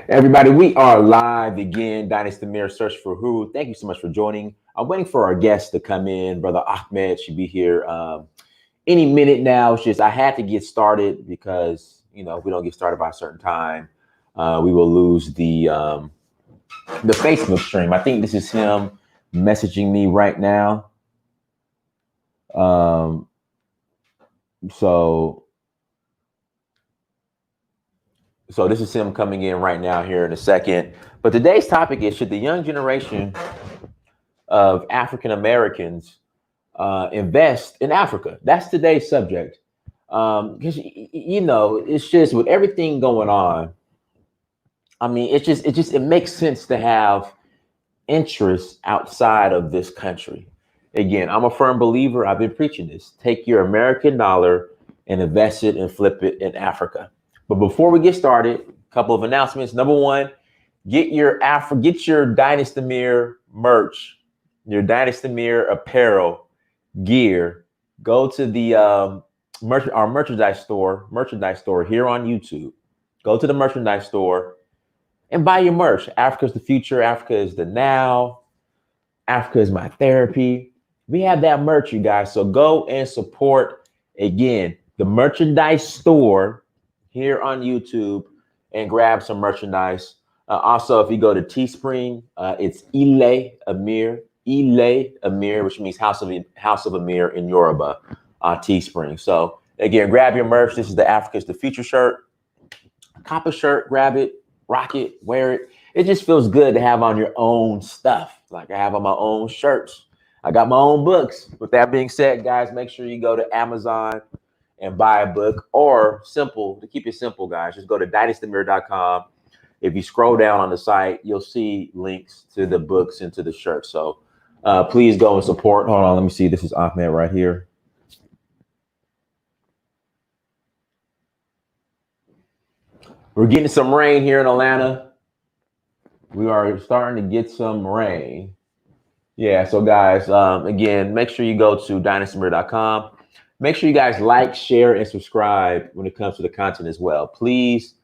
Everybody, we are live again. Dynasty Mirror Search for Who. Thank you so much for joining. I'm waiting for our guests to come in. Brother Ahmed should be here any minute now. It's just I had to get started because if we don't get started by a certain time, we will lose the Facebook stream. I think this is him messaging me right now. Um, so this is him coming in right now here in a second. But today's topic is, should the young generation of African Americans invest in Africa? That's today's subject. Because it's just with everything going on. I mean, it makes sense to have interests outside of this country. Again, I'm a firm believer. I've been preaching this. Take your American dollar and invest it and flip it in Africa. But before we get started, a couple of announcements. Number one, get your Dynasty Mirror merch, your Dynasty Mirror apparel gear. Go to the our merchandise store here on YouTube. Go to the merchandise store and buy your merch. Africa is the future. Africa is the now. Africa is my therapy. We have that merch, you guys. So go and support, again, the merchandise store here on YouTube and grab some merchandise. Also, if you go to Teespring, it's Ile Amir, which means House of Amir in Yoruba, Teespring. So again, grab your merch. This is the Africa's the Future shirt. Cop a shirt, grab it, rock it, wear it. It just feels good to have on your own stuff. Like I have on my own shirts. I got my own books. With that being said, guys, make sure you go to Amazon and buy a book, or to keep it simple, guys, just go to dynastymir.com. If you scroll down on the site, you'll see links to the books and to the shirts. So please go and support. Hold on, let me see. This is Ahmed right here. We're getting some rain here in Atlanta. We are starting to get some rain. Yeah, so guys, again, make sure you go to dynastymir.com. Make sure you guys like, share, and subscribe when it comes to the content as well. Please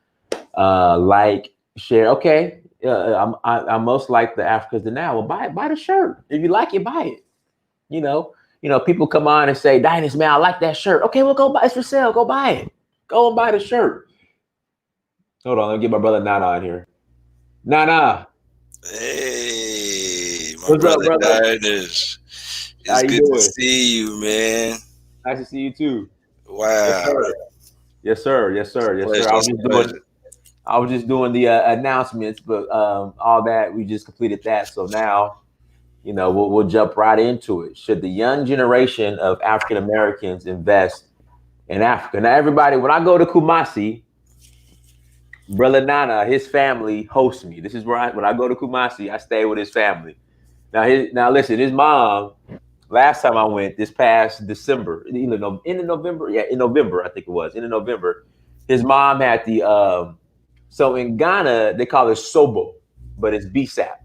like, share. Okay, I most like the Africa's the Now. Well, buy the shirt. If you like it, buy it. People come on and say, Dynasty, man, I like that shirt. Okay, well, go buy it. It's for sale. Go buy it. Go and buy the shirt. Hold on, let me get my brother Nana on here. Nana. Hey, my What's brother up, brother? Dynasty. It's good to see you, man. Nice to see you too. Wow. Yes, sir. I was just doing the announcements, but all that, we just completed that. So now, we'll jump right into it. Should the young generation of African Americans invest in Africa? Now, everybody, when I go to Kumasi, Brother Nana, his family hosts me. This is where when I go to Kumasi, I stay with his family. Now listen, his mom. Last time I went, this past December, in November, I think it was. In November, his mom had so in Ghana, they call it sobo, but it's BSAP.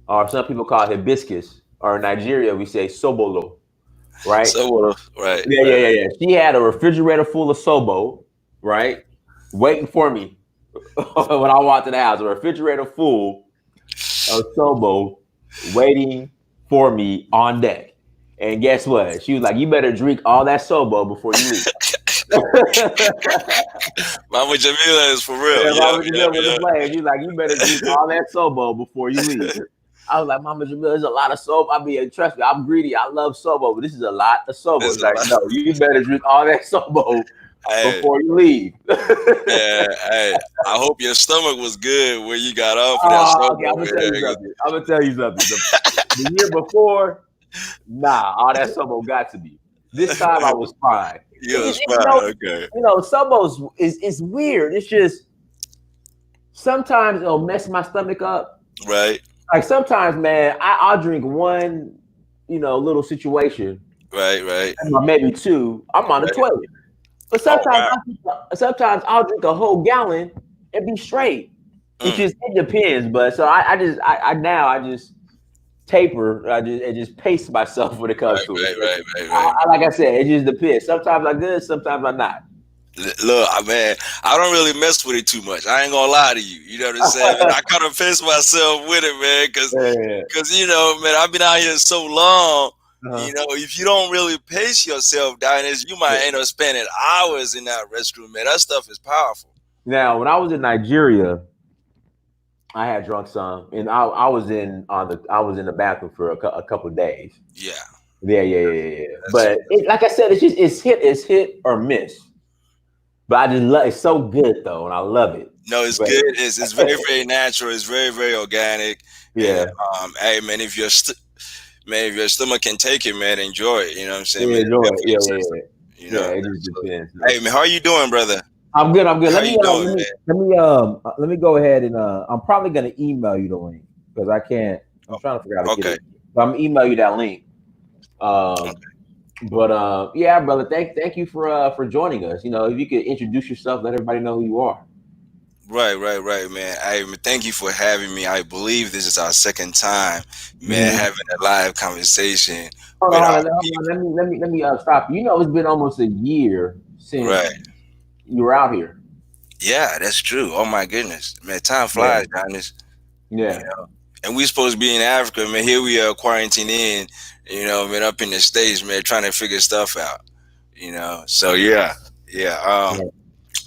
Or some people call it hibiscus. Or in Nigeria, we say sobolo, right? Sobolo, right. Yeah. She had a refrigerator full of sobo, right? Waiting for me when I walked to the house. A refrigerator full of sobo waiting for me on deck. And guess what? She was like, you better drink all that sobo before you leave. Mama Jamila is for real. Mama Jamila was playing. She was like, you better drink all that sobo before you leave. I was like, Mama Jamila, there's a lot of sobo. I mean, trust me, I'm greedy. I love sobo, but this is a lot of sobo. It's like, no, you better drink all that sobo before you leave. Hey, I hope your stomach was good when you got off of that sobo. Okay, I'm gonna tell you something. The year before, all that sobo got to be. This time I was fine. You was fine, okay. Sobo's is weird. It's just sometimes it'll mess my stomach up. Right. Like sometimes, man, I'll drink one, little situation. Right. Or maybe two. I'm on the toilet. But sometimes I'll drink a whole gallon and be straight. It depends. But so I just taper. I just pace myself when it comes to it. Right. Like I said, it just depends. Sometimes I'm good, sometimes I'm not. Look, man, I don't really mess with it too much. I ain't gonna lie to you. You know what I'm saying? And I kind of piss myself with it, man, Yeah. because man, I've been out here so long. Uh-huh. If you don't really pace yourself, Diners, you Yeah. might end up spending hours in that restroom, man. That stuff is powerful. Now, when I was in Nigeria, I had drunk some, and I was in the bathroom for a couple of days. Yeah, Yeah, yeah, yeah, yeah, yeah. that's But like I said, it's hit or miss. But I just love it's so good though, and I love it. no, it's But good. It's very very natural. It's very very organic. And yeah, hey, man, if your stomach can take it, man, enjoy it. You know what I'm saying, yeah, man? It's enjoy good it. for Yeah, your yeah, system. yeah. You Yeah, know, it just absolutely. depends. Hey, man, how are you doing, brother? I'm good. I'm good. How you doing, man? Let me go ahead and I'm probably gonna email you the link because I can't. I'm trying to figure out how to get Okay. it. So I'm gonna email you that link. Um, but yeah, brother. Thank you for joining us. If you could introduce yourself, let everybody know who you are. Right, man. Thank you for having me. I believe this is our second time, man, Mhm. having a live conversation Hold on, with hold our on, hold on. people. Let me stop you. It's been almost a year Right. since you were out here. Yeah, that's true. Oh my goodness, man, time Yeah, flies, Giannis. You yeah, know, and we supposed to be in Africa, man. Here we are quarantined in. Man, up in the States, man, trying to figure stuff out. So yeah. yeah.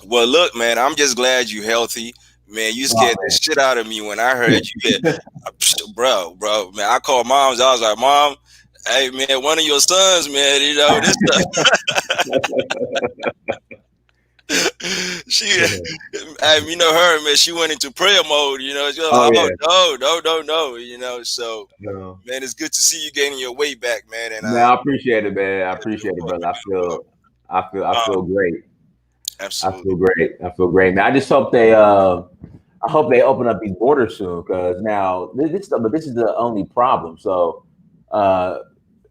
Well, look, man, I'm just glad you healthy, man. You scared the Oh, shit out of me when I heard you get, man. bro, man. I called moms. I was like, Mom, hey, man, one of your sons, man. This stuff. She, her, man. She went into prayer mode. She was Oh like, yeah. oh no. So, No. man, it's good to see you gaining your weight back, man. And Man, I appreciate it, man. I man, appreciate of it, course, brother. I man, of feel, course. I feel, I feel great. I feel Absolutely. great. I feel great, man. I just hope I hope they open up these borders soon, because now but this is the only problem. So, uh,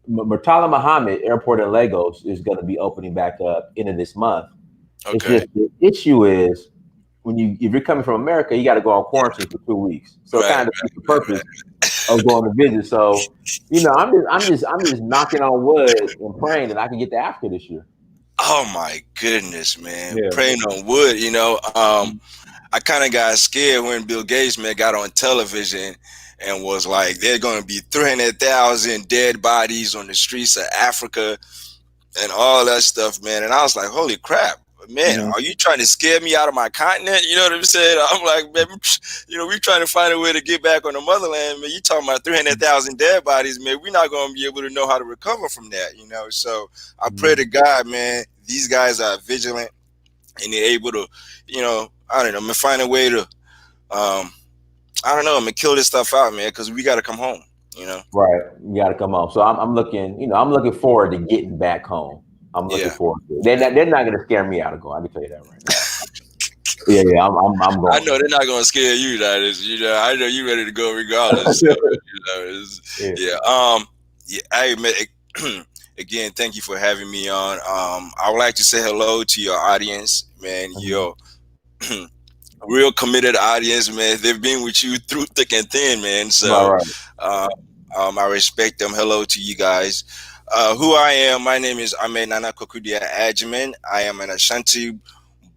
Murtala Muhammad Airport in Lagos is going to be opening back up end of this month. It's Okay. just the issue is if you're coming from America, you got to go on quarantine for 2 weeks. So it Right. kind of defeats the purpose of going to visit. So, I'm just knocking on wood and praying that I can get to Africa this year. Oh my goodness, man. Yeah. Praying on wood, I kind of got scared when Bill Gates, man, got on television and was like, "There's going to be 300,000 dead bodies on the streets of Africa and all that stuff, man." And I was like, "Holy crap, man, Mhm. are you trying to scare me out of my continent?" You know what I'm saying? I'm like, "Man, we're trying to find a way to get back on the motherland, man. You talking about 300,000 dead bodies, man? We're not going to be able to know how to recover from that. So I pray Mhm. to God, man, these guys are vigilant and they're able to, I don't know, man, find a way to, I don't know, man, kill this stuff out, man, because we got to come home. You know? Right. You got to come home. So I'm looking forward to getting back home. I'm looking Yeah. forward to it. They're not going to scare me out of going. I can tell you that right now. Yeah, yeah. I'm I going. know they're not gonna scare you. That is, I know you ready to go regardless. So, Yeah. yeah. Yeah. Hey, man. Again, thank you for having me on. I would like to say hello to your audience, man. Mhm. Your real committed audience, man. They've been with you through thick and thin, man. All So, right. uh, I respect them. Hello to you guys. Who I am, my name is Ahmed Agyeman. I am an Ashanti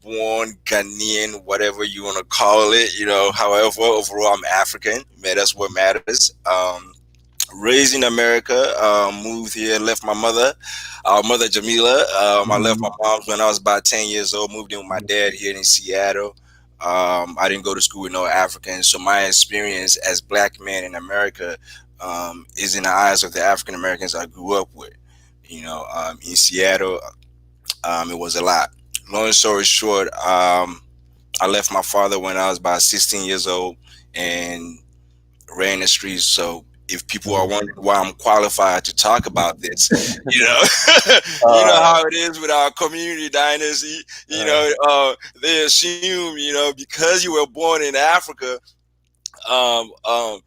born Ghanaian, whatever you want to call it. However, overall, I'm African. Man, that's what matters. Raised in America, moved here, left my mother, our mother Jamila. I left my Mhm. mom's when I was about 10 years old, moved in with my Mhm. dad here in Seattle. I didn't go to school with no Africans, so my experience as black man in America is in the eyes of the African Americans I grew up with. In Seattle, it was a lot. Long story short, I left my father when I was about 16 years old and ran the streets. So if people are Mhm. wondering why I'm qualified to talk about this, you know uh, how it is with our community dynasty. uh, They assume, because you were born in Africa,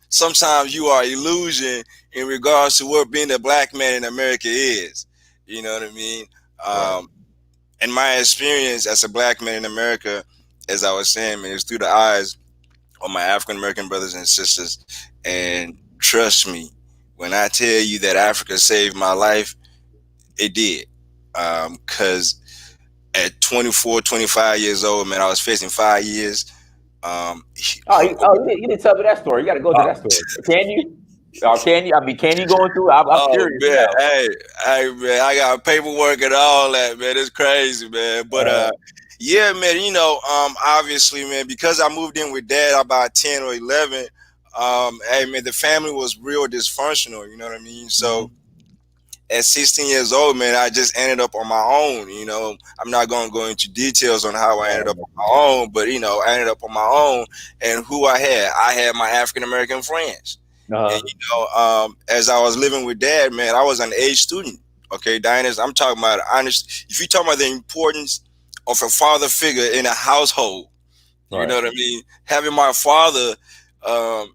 sometimes you are illusion in regards to what being a black man in America is. You know what I mean? right. Um, and my experience as a black man in America, as I was saying, man, is through the eyes of my African American brothers and sisters. And trust me, when I tell you that Africa saved my life, it did. Because At 24, 25 years old, man, I was facing 5 years. Oh, you didn't tell me that story. You got to go to uh, that story. Can you? Or can you? I mean, can you going through? I'm oh curious man, now. hey man, I got paperwork and all that, man. It's crazy, man. But yeah, man, obviously, man, because I moved in with dad about 10 or 11, hey man, the family was real dysfunctional, you know what I mean? So Mhm. at 16 years old, man, I just ended up on my own. I'm not going to go into details on how I ended up on my own, but I ended up on my own. And who I had my African American friends. And Uh-huh. as I was living with dad, man, I was an A student. Okay, Diners, I'm talking about honest. If you talk about the importance of a father figure in a household, you know Right. what I mean. Having my father, um,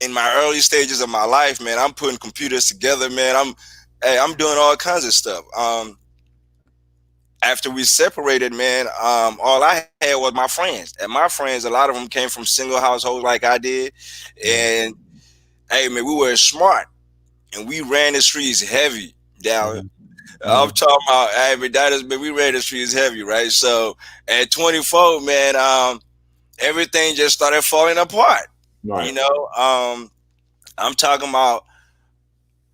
in my early stages of my life, man, I'm putting computers together, man. I'm doing all kinds of stuff. After we separated, man, all I had was my friends, and my friends, a lot of them came from single households like I did, Mhm. and hey, man, we were smart and we ran the streets heavy down. Mhm. I'm Mhm. talking about, hey, but that is, man, we ran the streets heavy, right? So at 24, man, everything just started falling apart. You Right. know, I'm talking about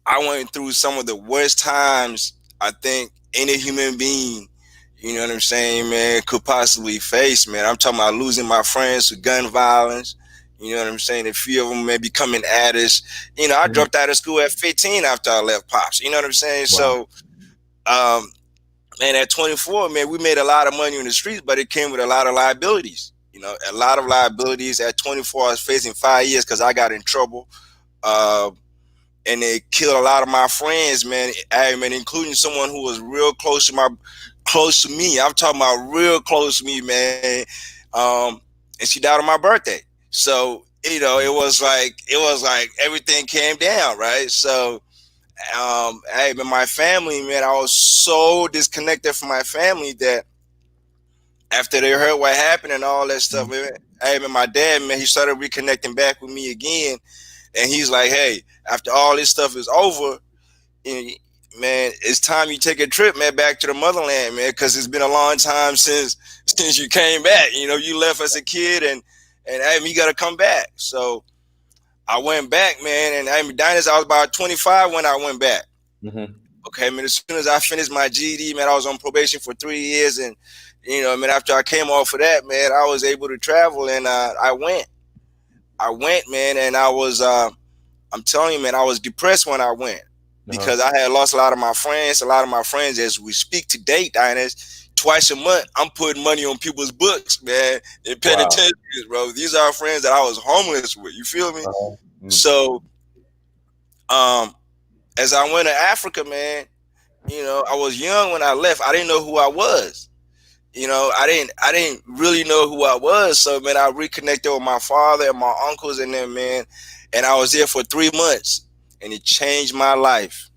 I went through some of the worst times I think any human being, you know what I'm saying, man, could possibly face, man. I'm talking about losing my friends to gun violence. You know what I'm saying? A few of them may becoming addicts. I Mhm. dropped out of school at 15 after I left Pops. You know what I'm saying? Wow. So, um, and at 24, man, we made a lot of money in the streets, but it came with a lot of liabilities. A lot of liabilities. At 24, I was facing 5 years because I got in trouble. Uh, and they killed a lot of my friends, man. Hey, man, including someone who was real close to me. I'm talking about real close to me, man. Um, and she died on my birthday. So it was like everything came down, right? So, hey, man, my family, man, I was so disconnected from my family that after they heard what happened and all that stuff, Mhm. man, hey, man, my dad, man, he started reconnecting back with me again, and he's like, hey, after all this stuff is over, man, it's time you take a trip, man, back to the motherland, man, because it's been a long time since you came back. You left as a kid, and hey, you got to come back. So I went back, man, and I mean, Diners, I was about 25 when I went back. Mhm. Okay, man, as soon as I finished my GED, man, I was on probation for 3 years, and man, after I came off of that, man, I was able to travel, and I went, man, and I'm telling you, man, I was depressed when I went Uh-huh. because I had lost a lot of my friends. A lot of my friends, as we speak to date, Diners, twice a month, I'm putting money on people's books, man, in Wow. penitentiaries, bro. These are friends that I was homeless with. You feel me? Uh-huh. Mm. So, um, as I went to Africa, man, I was young when I left. I didn't know who I was. I didn't really know who I was. So, man, I reconnected with my father and my uncles and them, man. And I was there for 3 months, and it changed my life.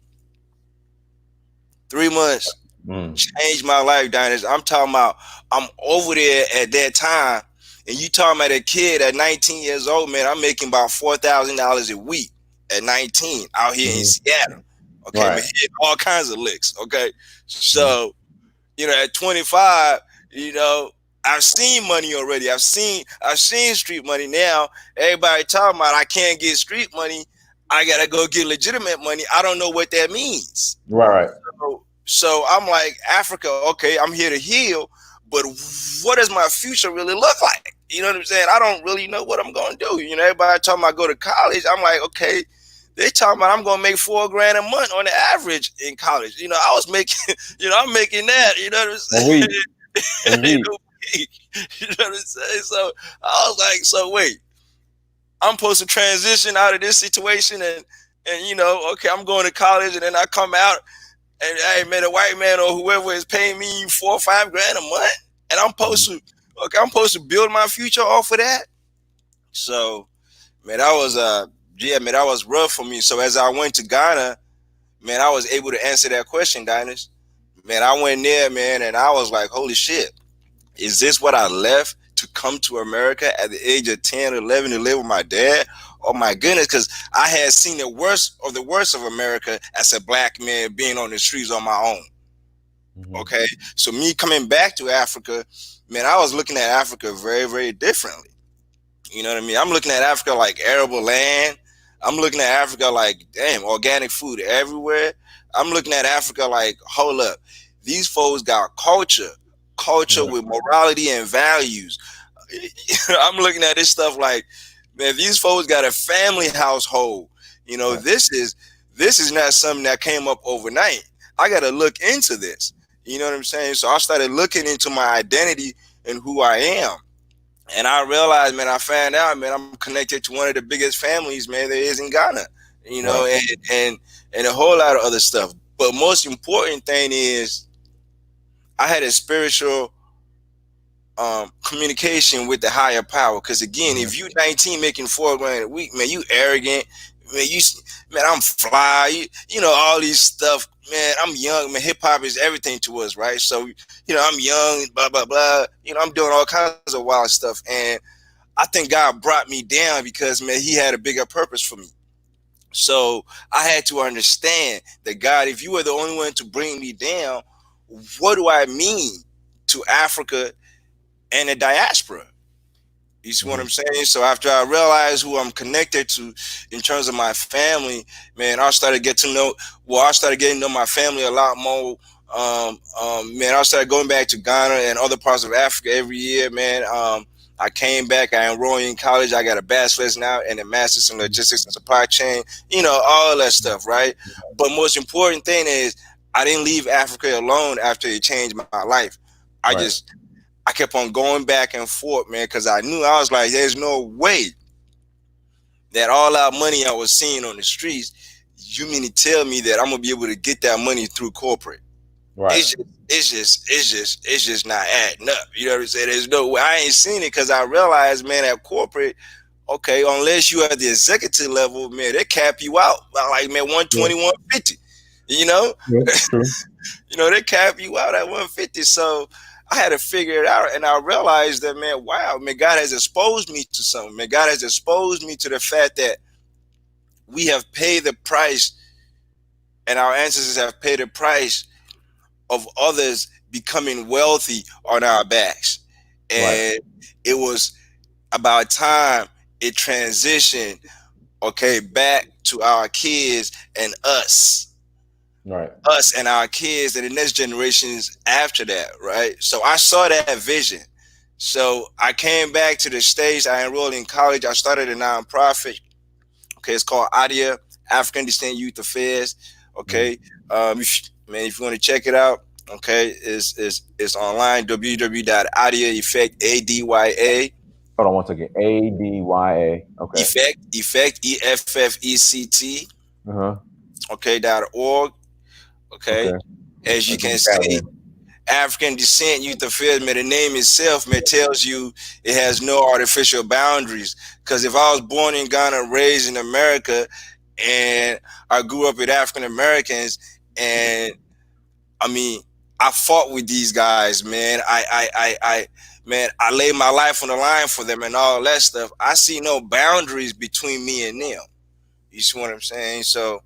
3 months Mm. changed my life, Diners. I'm talking about I'm over there at that time, and you talking about a kid at 19 years old, man. I'm making about $4,000 a week at 19 out here in Mhm. Seattle. Okay, man, Right. hitting all kinds of licks. Okay, Mhm. so at 25, I've seen money already. I've seen street money. Now everybody talking about I can't get street money. I gotta go get legitimate money. I don't know what that means. Right. Right. So I'm like, Africa, okay, I'm here to heal, but what does my future really look like? You know what I'm saying? I don't really know what I'm going to do. Everybody talking about go to college. I'm like, okay, they talking about I'm going to make $4,000 a month on the average in college. I was making, I'm making that. You know what I'm A week. saying? A you week. know, you know what I'm saying? So I was like, so wait, I'm supposed to transition out of this situation and okay, I'm going to college and then I come out and hey man, a white man or whoever is paying me 4 or 5 grand a month, and Mhm. I'm supposed to build my future off of that. So man, that was yeah, man, that was rough for me. So as I went to Ghana, man, I was able to answer that question, Diners. Man, I went there, man, and I was like, holy shit, is this what I left to come to America at the age of 10 or 11 to live with my dad? Oh my goodness, because I had seen the worst of America as a black man being on the streets on my own. Mm-hmm. Okay, so me coming back to Africa, man, I was looking at Africa very, very differently. You know what I mean? I'm looking at Africa like arable land. I'm looking at Africa like, damn, organic food everywhere. I'm looking at Africa like, hold up, these folks got culture, culture Right. with morality and values. I'm looking at this stuff like, man, these folks got a family household. You know, Right. this is not something that came up overnight. I got to look into this. You know what I'm saying? So I started looking into my identity and who I am. And I realized, man, I found out, man, I'm connected to one of the biggest families, man, there is in Ghana. You know, Right. and a whole lot of other stuff. But most important thing is I had a spiritual communication with the higher power. Because again, Mm-hmm. if you 19 making 4 grand a week, man, you arrogant. Man, man, I'm fly. You know all these stuff, man. I'm young, man. Hip hop is everything to us, right? So I'm young, blah blah blah. I'm doing all kinds of wild stuff, and I think God brought me down because, man, He had a bigger purpose for me. So I had to understand that, God, if you were the only one to bring me down, what do I mean to Africa and the diaspora? You see what Mm-hmm. I'm saying? So after I realized who I'm connected to in terms of my family, man, I started getting to know my family a lot more. Man, I started going back to Ghana and other parts of Africa every year, man. I came back, I enrolled in college. I got a bachelor's now and a master's in logistics and supply chain, all that stuff, right? But most important thing is I didn't leave Africa alone after it changed my life. I Right. just I kept on going back and forth, man, because I knew I was like, there's no way that all our money I was seeing on the streets, you mean to tell me that I'm gonna be able to get that money through corporate? Right. It's just not adding up. You know what I'm saying? There's no way. I ain't seen it because I realized, man, at corporate, okay, unless you at the executive level, man, they cap you out by like, man, Yeah. 120, 150. You know? Yeah. True. They cap you out at 150. So I had to figure it out. And I realized that, man, wow, man, God has exposed me to something. Man, God has exposed me to the fact that we have paid the price and our ancestors have paid the price of others becoming wealthy on our backs. Right. And it was about time it transitioned, okay, back to our kids and Right. us and our kids and the next generations after that, right? So I saw that vision. So I came back to the States. I enrolled in college. I started a nonprofit. Okay, it's called ADIA, African Descent Youth Affairs. Mm-hmm. Okay, man, if you want to check it out, okay, it's online, www.adiaeffect, ADYA, Hold on one second. ADYA. Okay. effect, EFFECT, Uh-huh. okay, .org. Okay, Okay. as you Let's can get that see, in. African Descent Youth Affairs, man, the name itself, man, tells you it has no artificial boundaries. Because if I was born in Ghana, raised in America, and I grew up with African Americans, and I mean, I fought with these guys, man. Man, I laid my life on the line for them and all that stuff. I see no boundaries between me and them. You see what I'm saying? So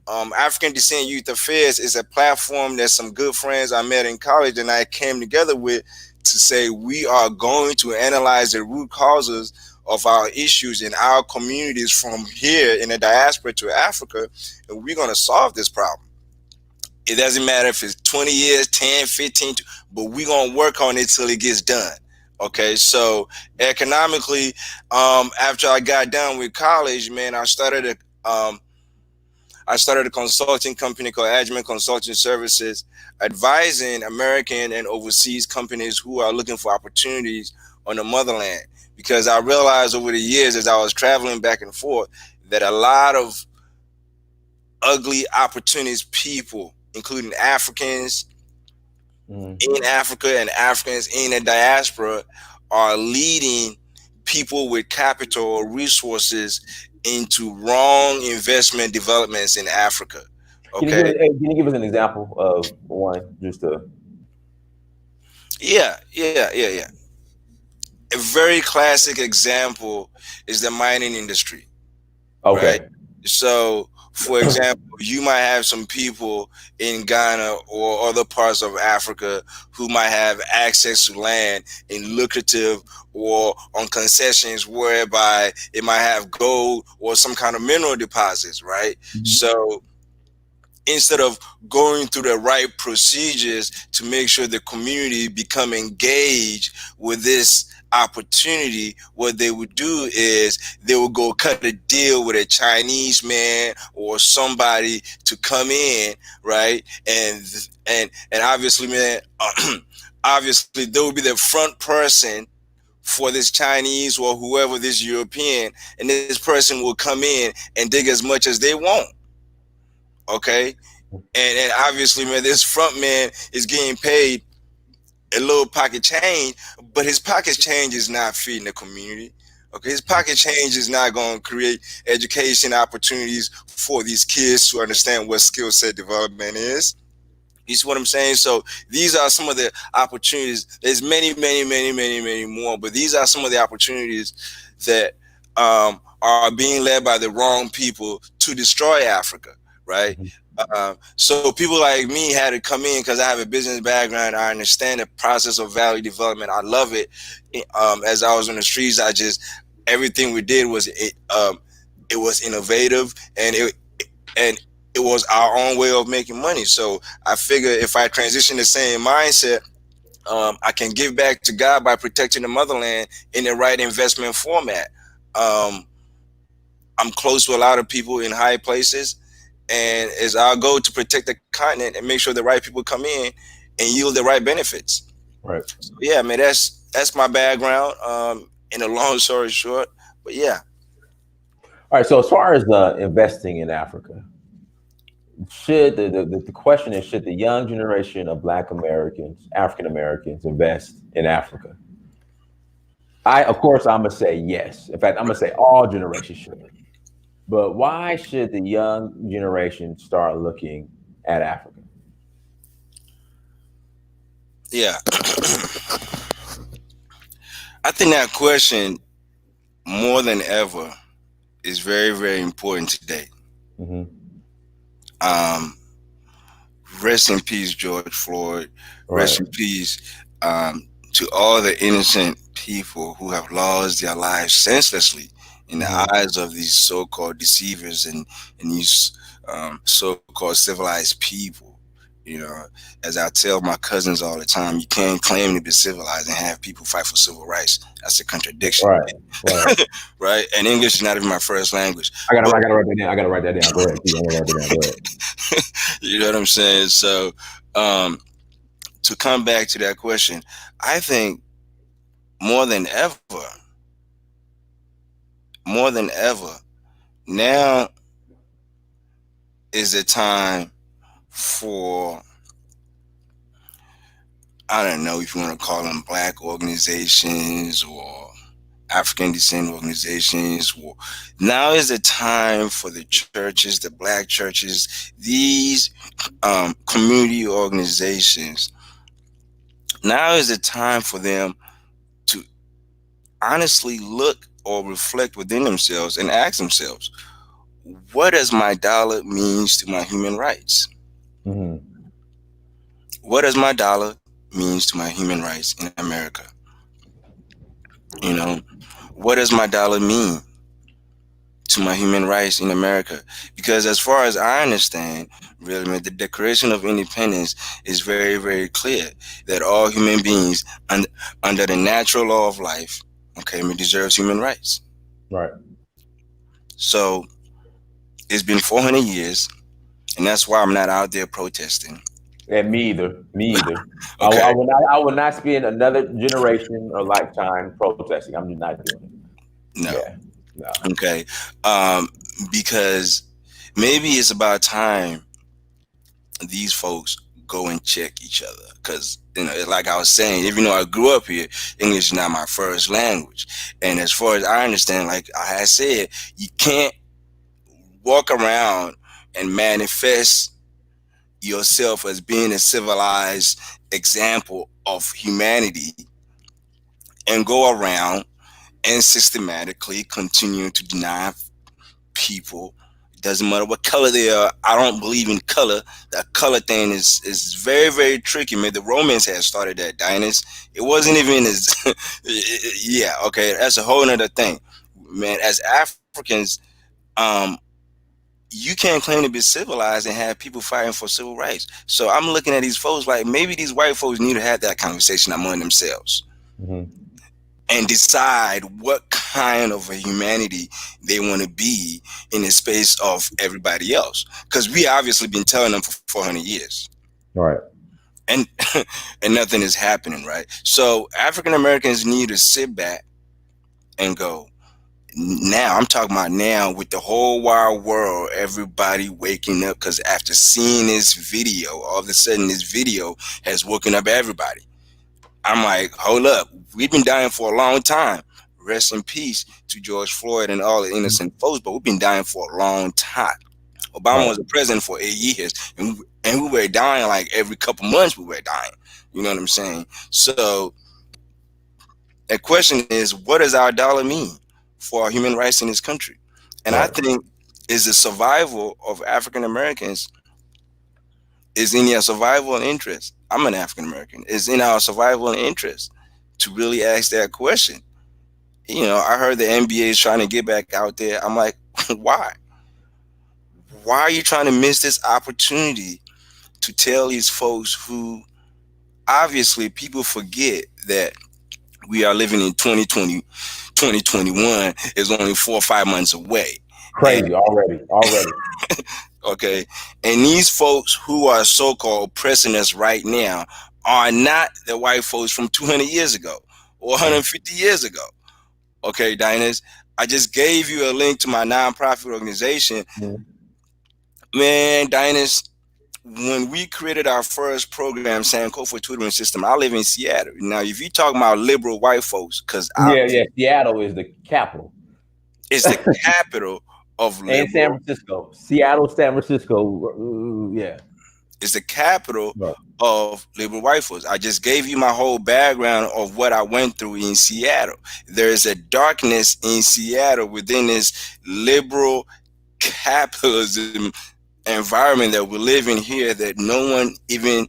African Descent Youth Affairs is a platform that some good friends I met in college and I came together with to say we are going to analyze the root causes of our issues in our communities from here in the diaspora to Africa, and we're going to solve this problem. It doesn't matter if it's 20 years, 10, 15, but we're going to work on it till it gets done. Okay, so economically, after I got done with college, man, I started a consulting company called Agyeman Consulting Services, advising American and overseas companies who are looking for opportunities on the motherland. Because I realized over the years as I was traveling back and forth that a lot of ugly opportunities people, including Africans Mm-hmm. in Africa and Africans in the diaspora, are leading people with capital or resources into wrong investment developments in Africa. Okay. Can you give us an example of one just to? Yeah. A very classic example is the mining industry, right? Okay. So For example, you might have some people in Ghana or other parts of Africa who might have access to land in lucrative or on concessions whereby it might have gold or some kind of mineral deposits, right? So instead of going through the right procedures to make sure the community become engaged with this opportunity, what they would do is they would go cut a deal with a Chinese man or somebody to come in, right? And obviously, man, obviously they would be the front person for this Chinese or whoever, this European, and this person will come in and dig as much as they want. Okay, and obviously, man, this front man is getting paid a little pocket change, but his pocket change is not feeding the community. Okay, his pocket change is not going to create education opportunities for these kids to understand what skill set development is. You see what I'm saying? So these are some of the opportunities. There's many, many, many, many, many more, but these are some of the opportunities that are being led by the wrong people to destroy Africa, right? So people like me had to come in because I have a business background. I understand the process of value development. I love it. As I was on the streets, I just everything we did was it was innovative and it was our own way of making money. So I figure if I transition the same mindset, I can give back to God by protecting the motherland in the right investment format. Um, I'm close to a lot of people in high places, and it's our goal to protect the continent and make sure the right people come in and yield the right benefits. Right. So, yeah, man, that's my background. In a long story short, but yeah, All right. So as far as investing in Africa, should the question is, should the young generation of Black Americans, African Americans, invest in Africa? Of course, I'm gonna say yes. In fact, I'm gonna say all generations should. But why should the young generation start looking at Africa? yeah. I think that question more than ever is very, very important today. Mm-hmm. Um, Rest in peace, George Floyd. Rest Right. in peace to all the innocent people who have lost their lives senselessly in the Mm-hmm. eyes of these so-called deceivers and these so-called civilized people. You know, as I tell my cousins all the time, you can't claim to be civilized and have people fight for civil rights. That's a contradiction, Right. Right. right? And English is not even my first language, I but gotta write that down. I gotta write that down. Go ahead. I'm gonna write that down. Go ahead. you know what I'm saying? So, um, to come back to that question, I think more than ever, more than ever, now is the time for, I don't know if you want to call them black organizations or African descent organizations. Now is the time for the churches, the black churches, these community organizations. Now is the time for them to honestly look or reflect within themselves and ask themselves, what does my dollar means to my human rights? Mm-hmm. What does my dollar means to my human rights in America? You know, what does my dollar mean to my human rights in America? Because as far as I understand, really, the Declaration of Independence is very, very clear that all human beings under the natural law of life, okay, deserves human rights. Right. So it's been 400 years, and that's why I'm not out there protesting. And me either. Me either. Okay, I will not. I will not spend another generation or lifetime protesting. I'm just not doing it. no, Yeah. No. okay, because maybe it's about time these folks go and check each other. Because like I was saying, even though I grew up here, English is not my first language, and as far as I understand, like I had said, you can't walk around and manifest yourself as being a civilized example of humanity and go around and systematically continue to deny people Doesn't matter what color they are. I don't believe in color. That color thing is very, very tricky, man. The Romans had started that, Dynast. It wasn't even as yeah, okay, that's a whole nother thing. Man, as Africans, um, you can't claim to be civilized and have people fighting for civil rights. So I'm looking at these folks like maybe these white folks need to have that conversation among themselves Mm-hmm. and decide what kind of a humanity they want to be in the space of everybody else. Because we obviously been telling them for 400 years, Right. and and nothing is happening, right? So African Americans need to sit back and go. Now I'm talking about now with the whole wide world, everybody waking up because after seeing this video, all of a sudden this video has woken up everybody. I'm like, hold up, we've been dying for a long time. Rest in peace to George Floyd and all the innocent folks, but we've been dying for a long time. Obama Right. was the president for 8 years, and we were dying like every couple months. We were dying. You know what I'm saying? So the question is, what does our dollar mean for our human rights in this country? And I Right. think is the survival of African Americans is in your survival and interest. I'm an African American. Is in our survival and interest to really ask that question. You know, I heard the NBA is trying to get back out there. I'm like, why? Why are you trying to miss this opportunity to tell these folks who obviously people forget that we are living in 2020, 2021 is only 4 or 5 months away. And Crazy already. Already. okay, and these folks who are so-called oppressing us right now are not the white folks from 200 years ago or Mhm. 150 years ago. Okay, Diners, I just gave you a link to my nonprofit organization. Mhm. Man, Diners, when we created our first program, Sankofa Tutoring System, I live in Seattle. Now, if you talk about liberal white folks, because Yeah, yeah. Seattle is the capital. it's the capital of And San liberal, Francisco. Seattle, San Francisco. Yeah. it's the capital Right. of liberal white folks. I just gave you my whole background of what I went through in Seattle. There is a darkness in Seattle within this liberal capitalism environment that we live in here that no one even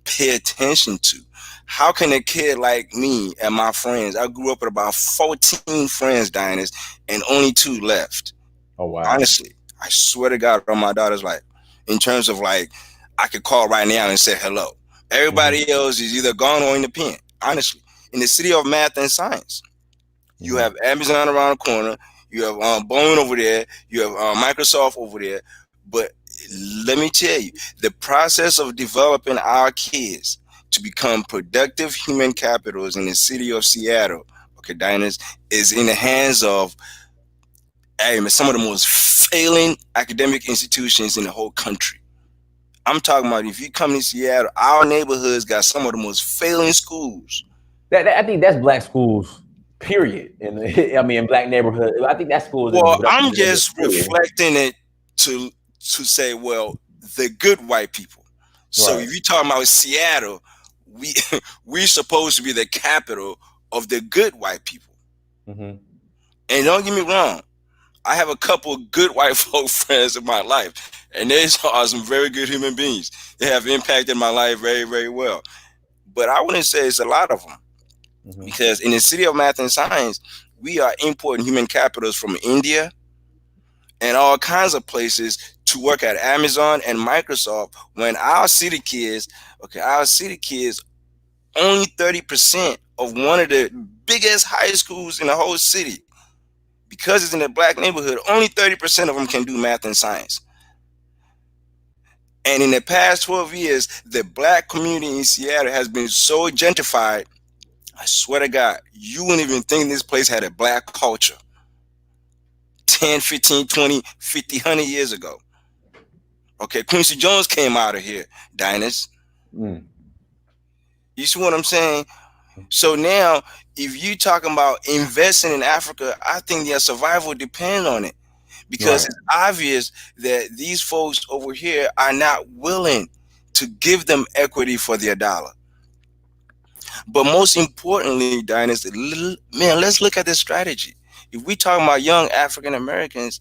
pay attention to. How can a kid like me and my friends, I grew up with about 14 friends, Diners, and only two left. Oh wow. Honestly, I swear to God on my daughter's life, in terms of like, I could call right now and say hello. Hmm. Everybody else is either gone or in the pen, honestly. In the city of math and science, you Hmm. have Amazon around the corner, you have Boeing over there, you have Microsoft over there. But let me tell you, the process of developing our kids to become productive human capitals in the city of Seattle, okay, Diners, is in the hands of hey, man, some of the most failing academic institutions in the whole country. I'm talking about if you come to Seattle, our neighborhoods got some of the most failing schools. I think that's black schools. Period. And I mean, in black neighborhood, I think that school is Well, I'm representative. just Period. reflecting it to say, well, the good white people. So Right. if you're talking about Seattle, we we're supposed to be the capital of the good white people. Hmm. And don't get me wrong, I have a couple good white folk friends in my life, and they are some very good human beings. They have impacted my life very, very well. But I wouldn't say it's a lot of them Hmm. because in the city of math and science, we are importing human capitals from India and all kinds of places to work at Amazon and Microsoft. When our city kids, okay, our city kids, only 30% of one of the biggest high schools in the whole city, because it's in a black neighborhood, only 30% of them can do math and science. And in the past 12 years, the black community in Seattle has been so gentrified. I swear to God, you wouldn't even think this place had a black culture 10, 15, 20, 50, 100 years ago. Okay, Quincy Jones came out of here, Diners. Mm. You see what I'm saying? So now, if you talking about investing in Africa, I think their survival depends on it. Because Right. it's obvious that these folks over here are not willing to give them equity for their dollar. But most importantly, Dynasty, man, let's look at this strategy. If we talking about young African Americans,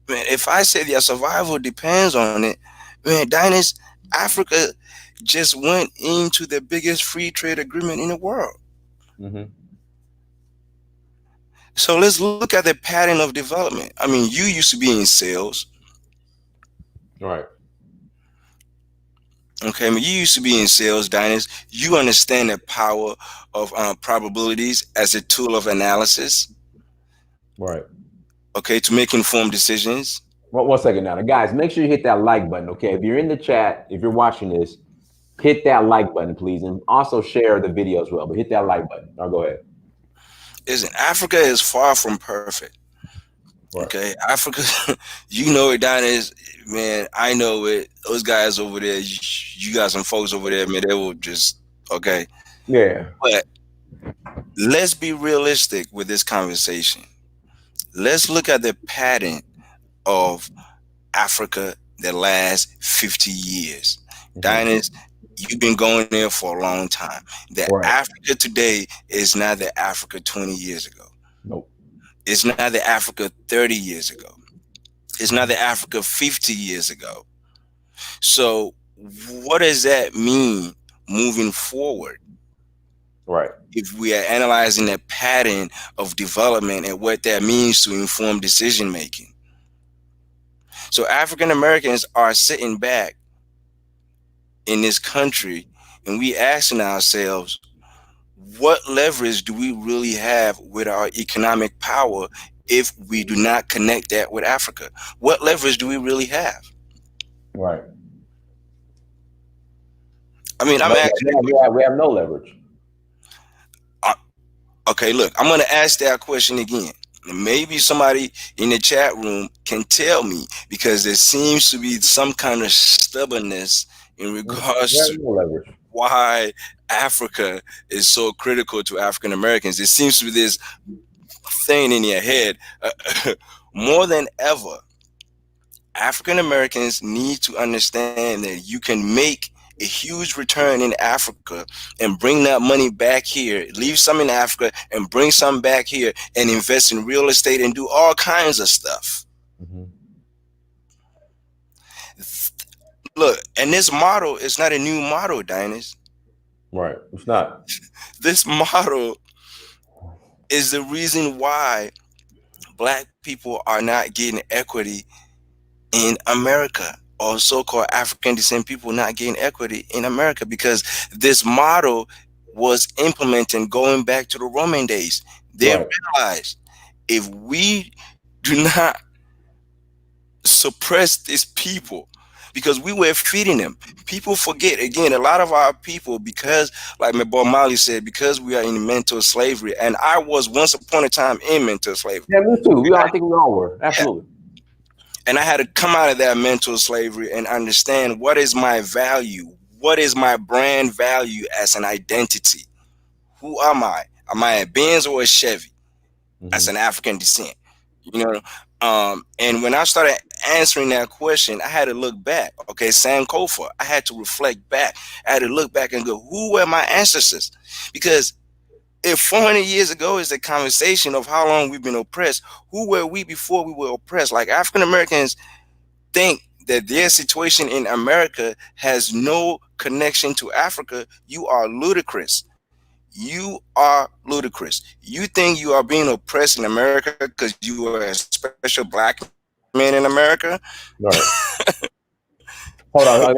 Man, if I say their survival depends on it, man, Dynasty, Africa just went into the biggest free trade agreement in the world. Hmm. So let's look at the pattern of development. I mean, you used to be in sales. Right. Okay, I mean, you used to be in sales, Diners. You understand the power of probabilities as a tool of analysis, Right. okay, to make informed decisions. One second now. Guys, make sure you hit that like button, okay? If you're in the chat, if you're watching this, hit that like button, please. And also share the video as well. But hit that like button. Now go ahead. Listen, Africa is far from perfect. Right. Okay, Africa, you know it, Diners. Man, I know it. Those guys over there, you got some folks over there, man, they will just, okay. Yeah. But let's be realistic with this conversation. Let's look at the pattern of Africa the last 50 years. Hmm. Diners, you've been going there for a long time. The Right. Africa today is not the Africa 20 years ago. Nope. It's not the Africa 30 years ago. It's not Hmm. the Africa 50 years ago. So, what does that mean moving forward? Right. If we are analyzing the pattern of development and what that means to inform decision making. So African Americans are sitting back in this country and we asking ourselves, what leverage do we really have with our economic power if we do not connect that with Africa? What leverage do we really have? Right. I mean, I'm No, asking the we have no leverage. question. Okay, look, I'm going to ask that question again. And maybe somebody in the chat room can tell me because there seems to be some kind of stubbornness in We regards have to no leverage. why Africa is so critical to African Americans. There seems to be this thing in your head. More than ever, African Americans need to understand that you can make a huge return in Africa and bring that money back here, leave some in Africa and bring some back here and invest in real estate and do all kinds of stuff. Hmm. Look, and this model is not a new model, Diners. Right. It's not. This model is the reason why black people are not getting equity in America, or so-called African descent people not getting equity in America, because this model was implemented going back to the Roman days. They Right. realized if we do not suppress these people, because we were feeding them. People forget again. A lot of our people, because like my boy Molly said, because we are in mental slavery, and I was once upon a time in mental slavery. Yeah, me too. I think we all were. Yeah, Absolutely. and I had to come out of that mental slavery and understand what is my value, what is my brand value as an identity. Who am I? Am I a Benz or a Chevy as Hmm. an African descent? You know, and when I started answering that question, I had to look back. Okay, Sankofa, I had to reflect back. I had to look back and go, who were my ancestors? Because if 400 years ago is the conversation of how long we've been oppressed, who were we before we were oppressed? Like African Americans think that their situation in America has no connection to Africa, you are ludicrous. You are ludicrous. You think you are being oppressed in America because you are a special black man in America? Right. Hold on.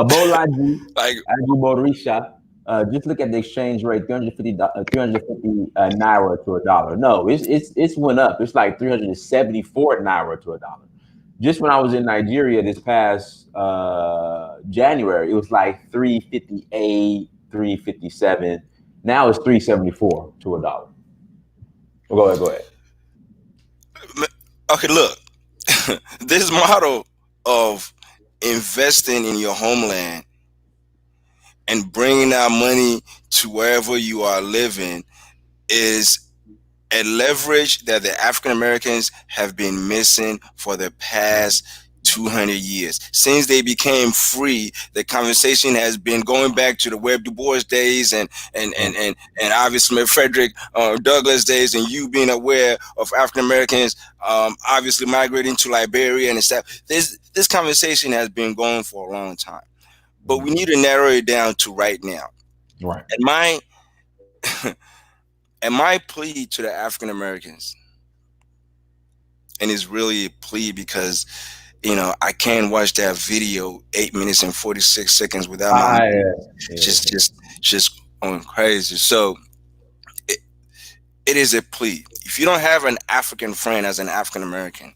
Bolaji, Like, Borisha, just look at the exchange rate, 350 naira to a dollar. No, it's went up. It's like 374 naira to a dollar. Just when I was in Nigeria this past January, it was like 358, 357. Now it's 374 to a dollar. Well, go ahead, go ahead. okay, look, this model of investing in your homeland and bringing that money to wherever you are living is a leverage that the African Americans have been missing for the past 200 years. Since they became free, the conversation has been going back to the Webb Du Bois days and obviously Frederick Douglass days, and you being aware of African Americans obviously migrating to Liberia and stuff. This conversation has been going for a long time, but we need to narrow it down to right now. Right. And my plea to the African Americans, and it's really a plea because I can't watch that video 8 minutes and 46 seconds without my mind just going crazy. So it is a plea. If you don't have an African friend as an African American,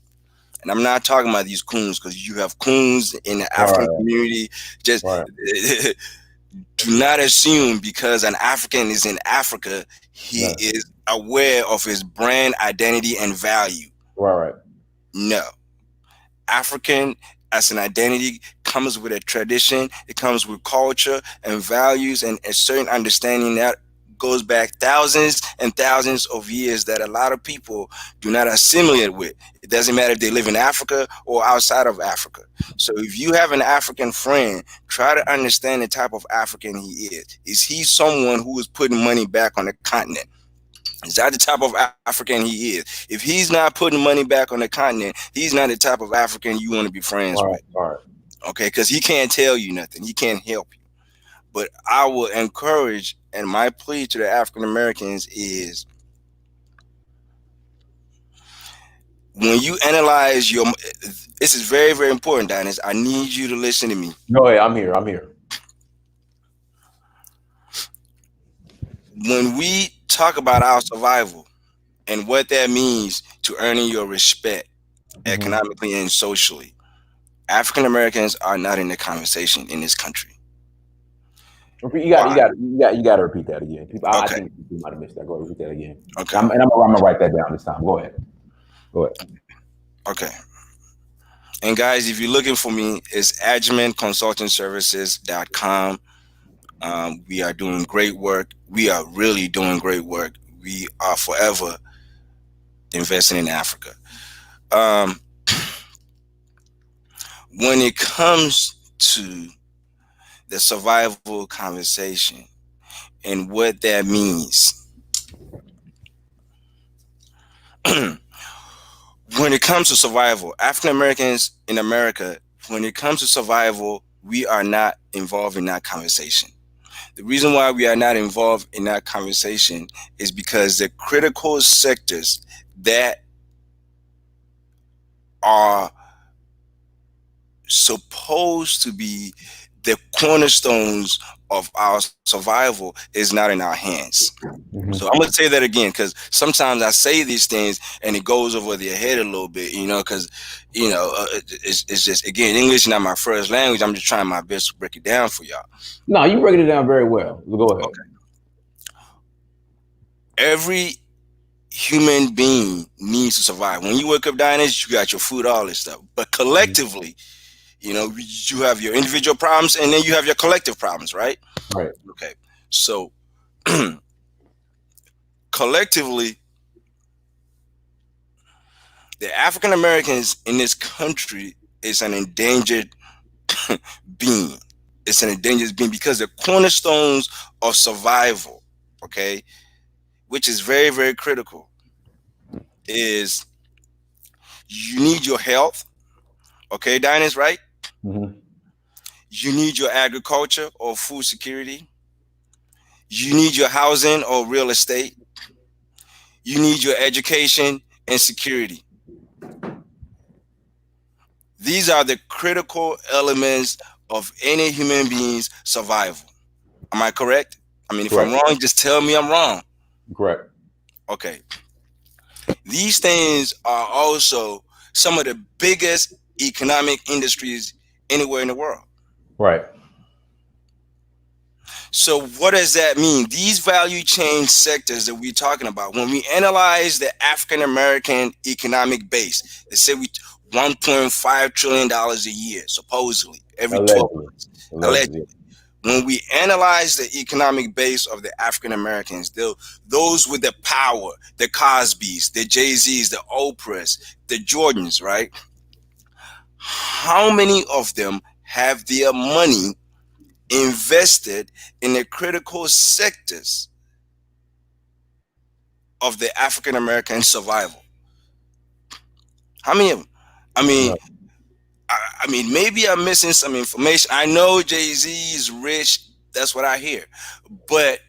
and I'm not talking about these coons, because you have coons in the African community, just do not assume because an African is in Africa, he is aware of his brand identity and value. Right. No. African as an identity comes with a tradition, it comes with culture and values and a certain understanding that goes back thousands and thousands of years that a lot of people do not assimilate with. It doesn't matter if they live in Africa or outside of Africa. So if you have an African friend, try to understand the type of African he is. Is he someone who is putting money back on the continent? Is that the type of African he is? If he's not putting money back on the continent, he's not the type of African you want to be friends with. Okay, because he can't tell you nothing. He can't help you. But I will encourage, and my plea to the African Americans is, when you analyze this is very, very important, Dynast. I need you to listen to me. Go ahead, I'm here. When we talk about our survival and what that means to earning your respect economically and socially, African Americans are not in the conversation in this country. You got to repeat that again. I think people might have missed that. Go ahead, repeat that again. Okay. I'm gonna write that down this time. Go ahead. Okay. And guys, if you're looking for me, it's agyemanconsultingservices.com. We are doing great work. We are really doing great work. We are forever investing in Africa. When it comes to the survival conversation and what that means, when it comes to survival, African Americans in America, when it comes to survival, we are not involved in that conversation. The reason why we are not involved in that conversation is because the critical sectors that are supposed to be the cornerstones of our survival is not in our hands. So I'm going to say that again, because sometimes I say these things and it goes over their head a little bit, because, it's just, again, English is not my first language. I'm just trying my best to break it down for y'all. No, you breaking it down very well. Go ahead. Okay. Every human being needs to survive. When you wake up, Dynast, you got your food, all this stuff. But collectively, you have your individual problems and then you have your collective problems, right? Right. Okay. So collectively, the African Americans in this country is an endangered being. It's an endangered being because the cornerstones of survival, okay, which is very, very critical, is you need your health, okay, Dynast, right? You need your agriculture or food security. You need your housing or real estate. You need your education and security. These are the critical elements of any human being's survival. Am I correct? I mean, if I'm wrong, just tell me I'm wrong. Correct. Okay. These things are also some of the biggest economic industries anywhere in the world. Right. So what does that mean? These value chain sectors that we're talking about, when we analyze the African American economic base, they say we $1.5 trillion a year, supposedly, every 12 months. Allegedly. When we analyze the economic base of the African Americans, those with the power, the Cosbys, the Jay-Z's, the Oprahs, the Jordans, right? how many of them have their money invested in the critical sectors of the African American survival? How many of them? I mean, No, maybe I'm missing some information. I know Jay-Z is rich. That's what I hear. But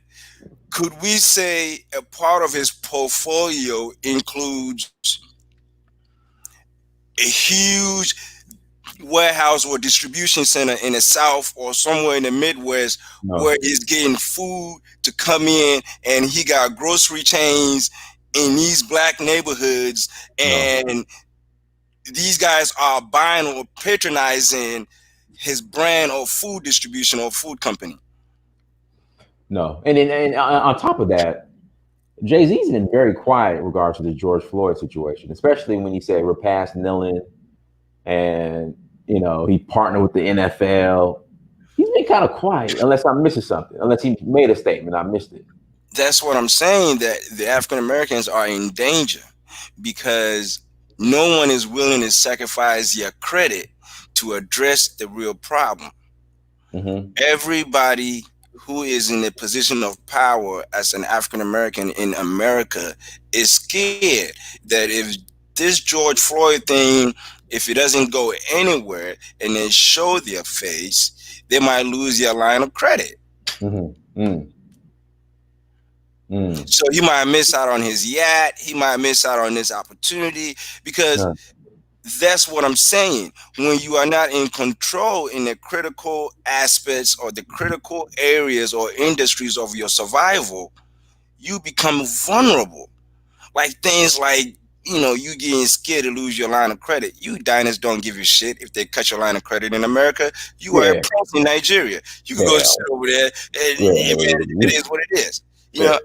could we say a part of his portfolio includes a huge warehouse or distribution center in the South or somewhere in the Midwest where no, he's getting food to come in, and he got grocery chains in these black neighborhoods, no, and these guys are buying or patronizing his brand or food distribution or food company? no. And on top of that, Jay Z's been very quiet in regards to the George Floyd situation, especially when he said we're past kneeling, and he partnered with the NFL. He's been kind of quiet, unless I'm missing something. Unless he made a statement, I missed it. That's what I'm saying, that the African Americans are in danger because no one is willing to sacrifice their credit to address the real problem. Hmm. Everybody who is in a position of power as an African American in America is scared that if this George Floyd thing, if it doesn't go anywhere and they show their face, they might lose their line of credit. Hmm. Mm. Mm. So he might miss out on his yacht. He might miss out on this opportunity because No, that's what I'm saying. When you are not in control in the critical aspects or the critical areas or industries of your survival, you become vulnerable. Like things like, you getting scared to lose your line of credit. You diners don't give a shit if they cut your line of credit in America. You are a yeah, prince in Nigeria. You can go yeah, sit over there, and yeah, it is what it is. You yeah. know,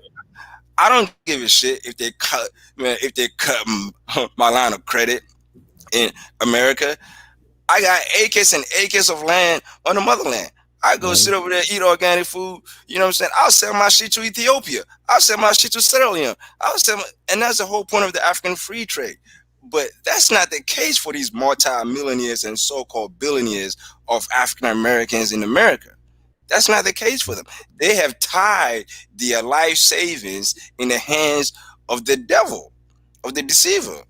I don't give a shit if they cut, man, if they cut my line of credit in America. I got acres and acres of land on the motherland. I go Mhm. sit over there, eat organic food. You know what I'm saying? I'll sell my shit to Ethiopia. I'll sell my shit to Sierra Leone. And that's the whole point of the African free trade. But that's not the case for these multi-millionaires and so-called billionaires of African Americans in America. That's not the case for them. They have tied their life savings in the hands of the devil, of the deceiver.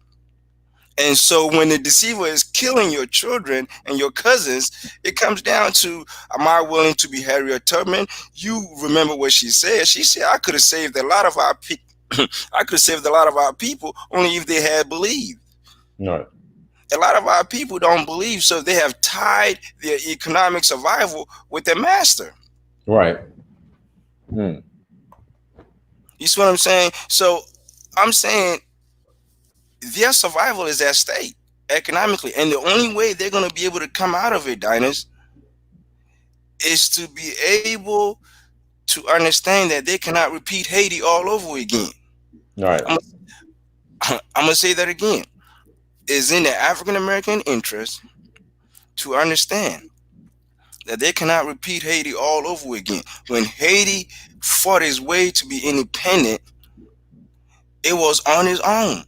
And so when the deceiver is killing your children and your cousins, it comes down to, am I willing to be Harriet Tubman? You remember what she said. She said, I could have saved a lot of our people. I could have saved a lot of our people only if they had believed. No, A lot of our people don't believe, so they have tied their economic survival with their master. right. Mm. You see what I'm saying? So I'm saying their survival is at stake economically. And the only way they're going to be able to come out of it, Diners, is to be able to understand that they cannot repeat Haiti all over again. Right. I'm, I'm going to say that again. It's in the African American interest to understand that they cannot repeat Haiti all over again. When Haiti fought his way to be independent, it was on his own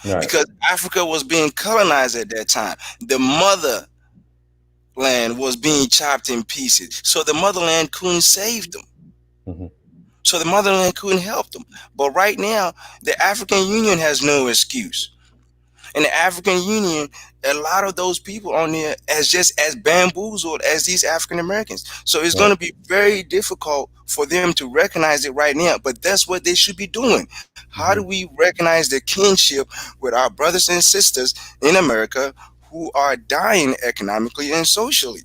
Right. because Africa was being colonized at that time. The motherland was being chopped in pieces. So the motherland couldn't save them. Hmm. So the motherland couldn't help them. But right now, the African Union has no excuse. In the African Union, a lot of those people on there as just as bamboozled as these African Americans. So it's going Right. to be very difficult for them to recognize it right now. But that's what they should be doing. How do Hmm. we recognize the kinship with our brothers and sisters in America who are dying economically and socially?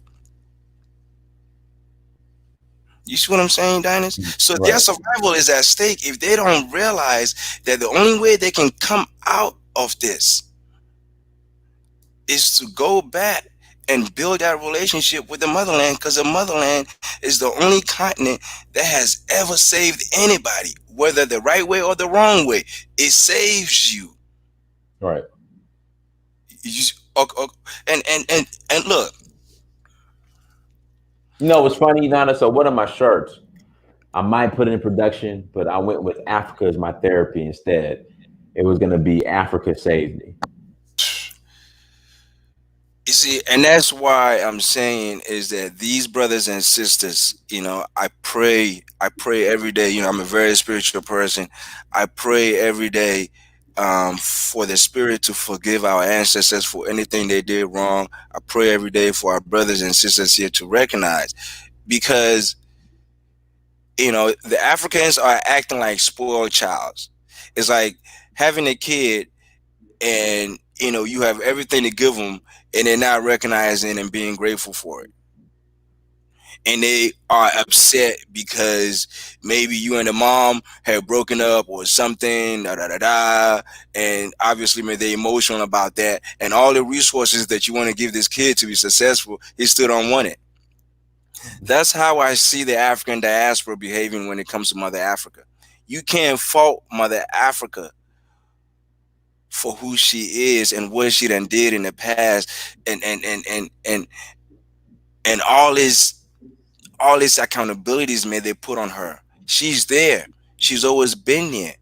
You see what I'm saying, Diners? So their Right. survival is at stake if they don't realize that the only way they can come out of this is to go back and build that relationship with the motherland, because the motherland is the only continent that has ever saved anybody, whether the right way or the wrong way. It saves you. Right. You and look, It's funny, Nana. So one of my shirts, I might put it in production, but I went with Africa as my therapy instead. It was going to be Africa Saved Me. You see, and that's why I'm saying is that these brothers and sisters, I pray every day. I'm a very spiritual person. I pray every day for the Spirit to forgive our ancestors for anything they did wrong. I pray every day for our brothers and sisters here to recognize, because the Africans are acting like spoiled childs. It's like having a kid, and you have everything to give them, and they're not recognizing and being grateful for it, and they are upset because maybe you and the mom have broken up or something, da da da da, and obviously maybe they're emotional about that, and all the resources that you want to give this kid to be successful, he still don't want it. That's how I see the African diaspora behaving when it comes to Mother Africa. You can't fault Mother Africa for who she is and what she done did in the past, and all this accountabilities, man, they put on her. She's there. She's always been there.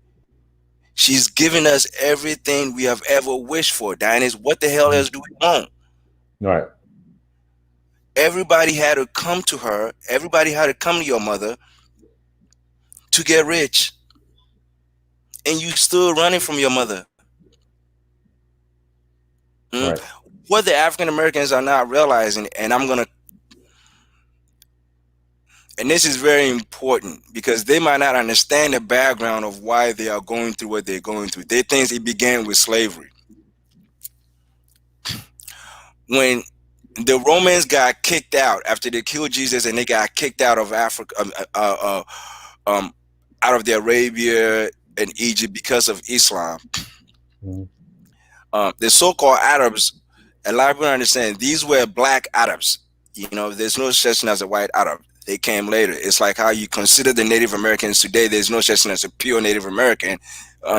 She's given us everything we have ever wished for. Dinus, what the hell else do we want? Right. Everybody had to come to her. Everybody had to come to your mother to get rich, and you still running from your mother. Mm? Right. What the African Americans are not realizing, and this is very important, because they might not understand the background of why they are going through what they're going through. They think it began with slavery. When the Romans got kicked out after they killed Jesus, and they got kicked out of Africa, out of the Arabia and Egypt because of Islam, Mhm. the so-called Arabs, a lot of people understand these were black Arabs. There's no such thing as a white Arab. They came later. It's like how you consider the Native Americans today. There's no such thing as a pure Native American.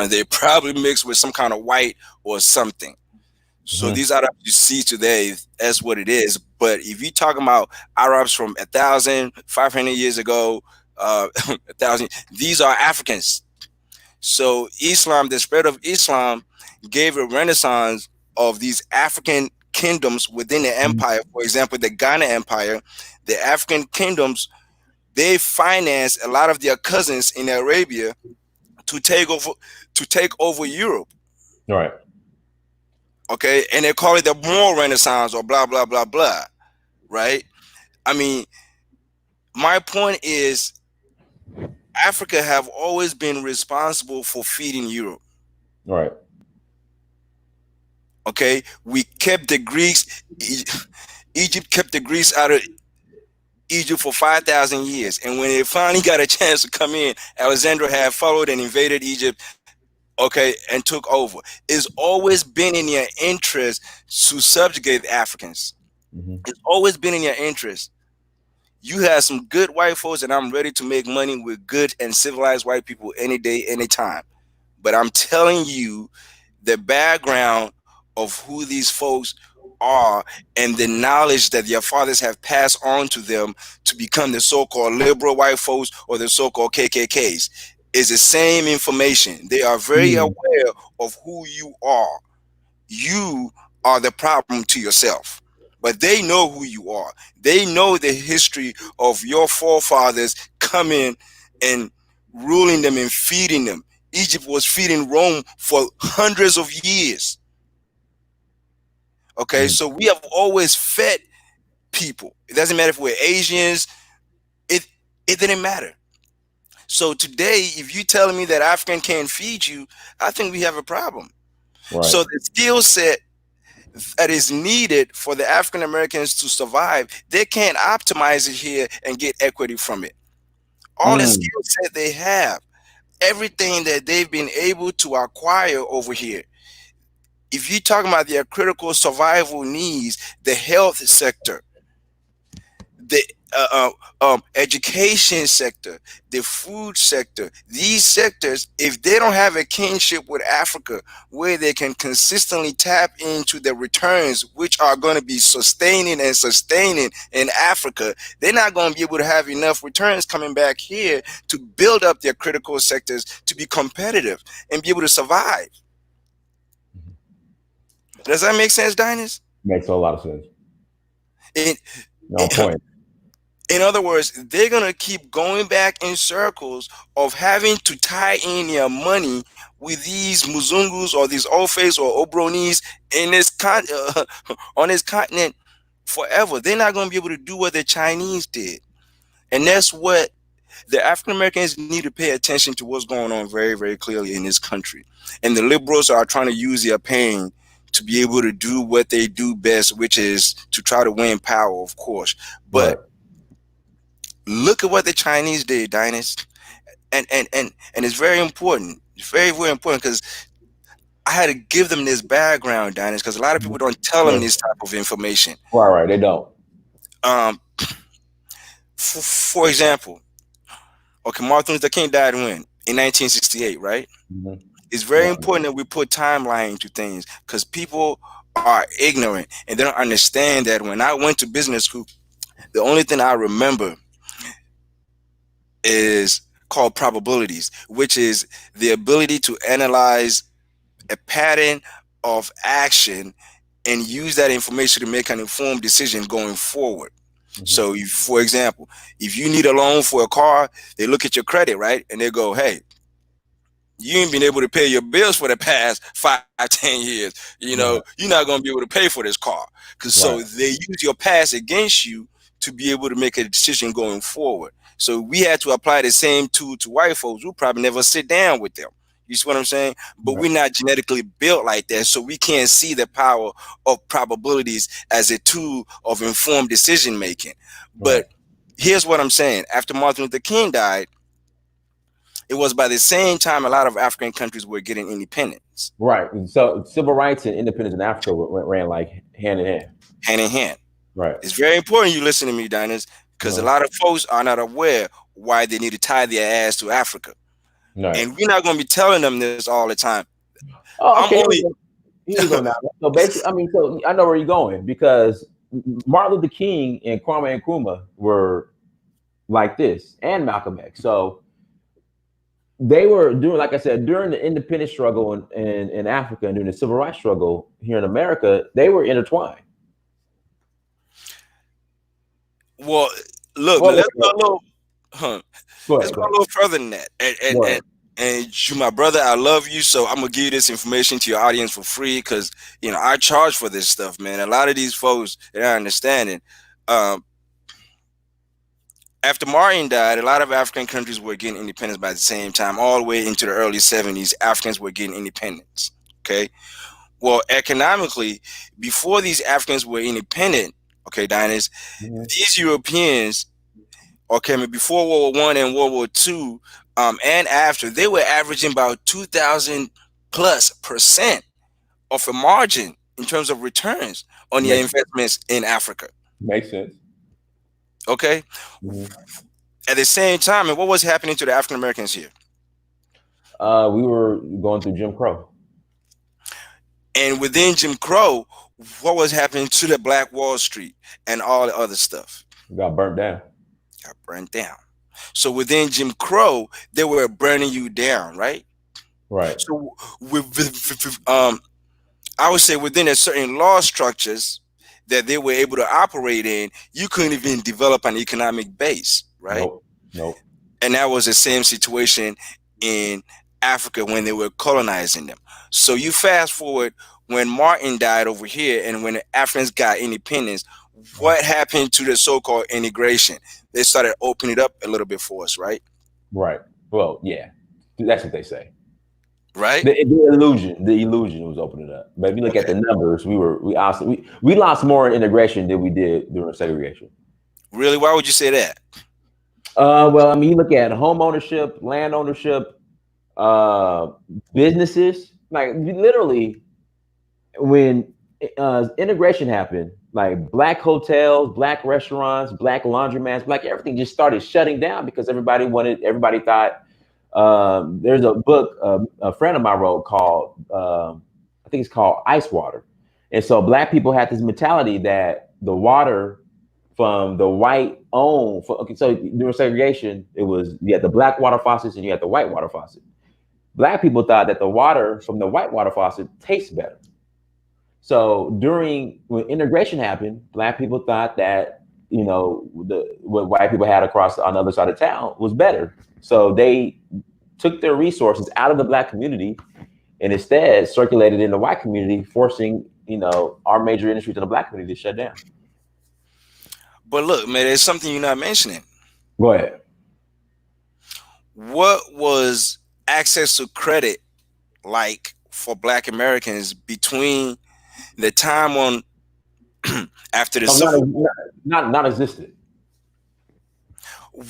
They probably mixed with some kind of white or something. So Mhm. these Arabs you see today, that's what it is. But if you're talking about Arabs from 1,500 years ago, 1,000, these are Africans. So Islam, the spread of Islam, gave a renaissance of these African kingdoms within the Mhm. empire. For example, the Ghana Empire, the African kingdoms, they financed a lot of their cousins in Arabia to take over Europe. Right. Okay, and they call it the moral renaissance or blah blah blah blah. Right? I mean, my point is, Africa have always been responsible for feeding Europe. Right. Okay, we kept the Greeks. Egypt kept the Greeks out of Egypt for 5,000 years, and when they finally got a chance to come in, Alexander had followed and invaded Egypt. Okay, and took over. It's always been in their interest to subjugate the Africans. Mhm. It's always been in your interest. You have some good white folks, and I'm ready to make money with good and civilized white people any day, anytime. But I'm telling you, the background of who these folks are and the knowledge that their fathers have passed on to them to become the so-called liberal white folks or the so-called KKKs is the same information. They are very Mm. aware of who you are. You are the problem to yourself. But they know who you are. They know the history of your forefathers coming and ruling them and feeding them. Egypt was feeding Rome for hundreds of years. Okay, Mhm. so we have always fed people. It doesn't matter if we're Asians. It it didn't matter. So today, if you telling me that African can't feed you, I think we have a problem. Right. So the skill set that is needed for the African Americans to survive, they can't optimize it here and get equity from it. All the Mm. skill set they have, everything that they've been able to acquire over here. If you're talking about their critical survival needs, the health sector, the education sector, the food sector, these sectors, if they don't have a kinship with Africa where they can consistently tap into the returns, which are going to be sustaining in Africa, they're not going to be able to have enough returns coming back here to build up their critical sectors to be competitive and be able to survive. Does that make sense, Dinus? Makes a lot of sense. In, On point. in other words, they're gonna keep going back in circles of having to tie in their money with these Muzungus or these Ofes or Obronis in on this continent forever. They're not gonna be able to do what the Chinese did, and that's what the African Americans need to pay attention to what's going on very, very clearly in this country. And the liberals are trying to use their pain to be able to do what they do best, which is to try to win power, of course. Right. But look at what the Chinese did, Dynast. And it's very important. It's very, very important because I had to give them this background, Dynast, because a lot of people don't tell them Right. this type of information. Right. They don't. Um, for example, okay, Martin Luther King died when? In 1968, right? Mhm. It's very Right. important that we put timeline to things because people are ignorant and they don't understand that when I went to business school, the only thing I remember is called probabilities, which is the ability to analyze a pattern of action and use that information to make an informed decision going forward. Mhm. So, if, for example, if you need a loan for a car, they look at your credit, right? And they go, hey, you ain't been able to pay your bills for the past 5, 10 years. Right. You're not going to be able to pay for this car. Because so Right. they use your past against you to be able to make a decision going forward. So we had to apply the same tool to white folks. We'll probably never sit down with them. You see what I'm saying? But Right. we're not genetically built like that. So we can't see the power of probabilities as a tool of informed decision making. Right. But here's what I'm saying. After Martin Luther King died, it was by the same time a lot of African countries were getting independence, Right. So civil rights and independence in Africa ran like hand in hand. hand in hand. Right. It's very important you listen to me, Diners, because a Uh-huh. lot of folks are not aware why they need to tie their ass to Africa. Right. And we're not going to be telling them this all the time. Oh, I'm okay. only, Here we go now. So basically, I mean, so I know where you're going because Martin Luther King and Kwame Nkrumah were like this, and Malcolm X. So they were doing, like I said, during the independence struggle in Africa and during the civil rights struggle here in America, they were intertwined. well, look, Well, let's go a little, huh, go let's ahead, go go a ahead, little further than that. go ahead. And you, my brother, I love you, so I'm gonna give you this information to your audience for free because I charge for this stuff, man. A lot of these folks they're not understanding. Um, After Martin died, a lot of African countries were getting independence by the same time, all the way into the early 70s. Africans were getting independence. Okay. Well, economically, before these Africans were independent, okay, Diners, Mhm. these Europeans, okay, I mean, before World War I and World War II, and after, they were averaging about 2,000+% of a margin in terms of returns on their Makes investments in Africa. makes sense. Okay. Mhm. At the same time, and what was happening to the African Americans here? We were going through Jim Crow. And within Jim Crow, what was happening to the Black Wall Street and all the other stuff? We got burnt down. Got burned down. So within Jim Crow, they were burning you down, right? Right. So I would say within a certain law structures that they were able to operate in, you couldn't even develop an economic base, right? Nope. Nope. And that was the same situation in Africa when they were colonizing them. So you fast forward when Martin died over here and when the Africans got independence, what happened to the so-called integration? They started opening it up a little bit for us, right? Right. Well, yeah. That's what they say. Right? The illusion was opening up. But if you look at Okay. the numbers, we lost more in integration than we did during segregation. Really? Why would you say that? Well, I mean, you look at home ownership, land ownership, uh, businesses. Like literally, when integration happened, like black hotels, black restaurants, black laundromats, black everything just started shutting down because everybody thought. There's a book a friend of mine wrote called I think it's called Ice Water, and so black people had this mentality that the water from the white owned. Okay, so during segregation, it was you had the black water faucets and you had the white water faucet. Black people thought that the water from the white water faucet tastes better. So during when integration happened, black people thought that what white people had across on the other side of town was better. So they took their resources out of the black community and instead circulated in the white community, forcing our major industries in the black community to shut down. But look, man, there's something you're not mentioning. Go ahead. What was access to credit like for Black Americans between the time on after the No, Civil War? not existent.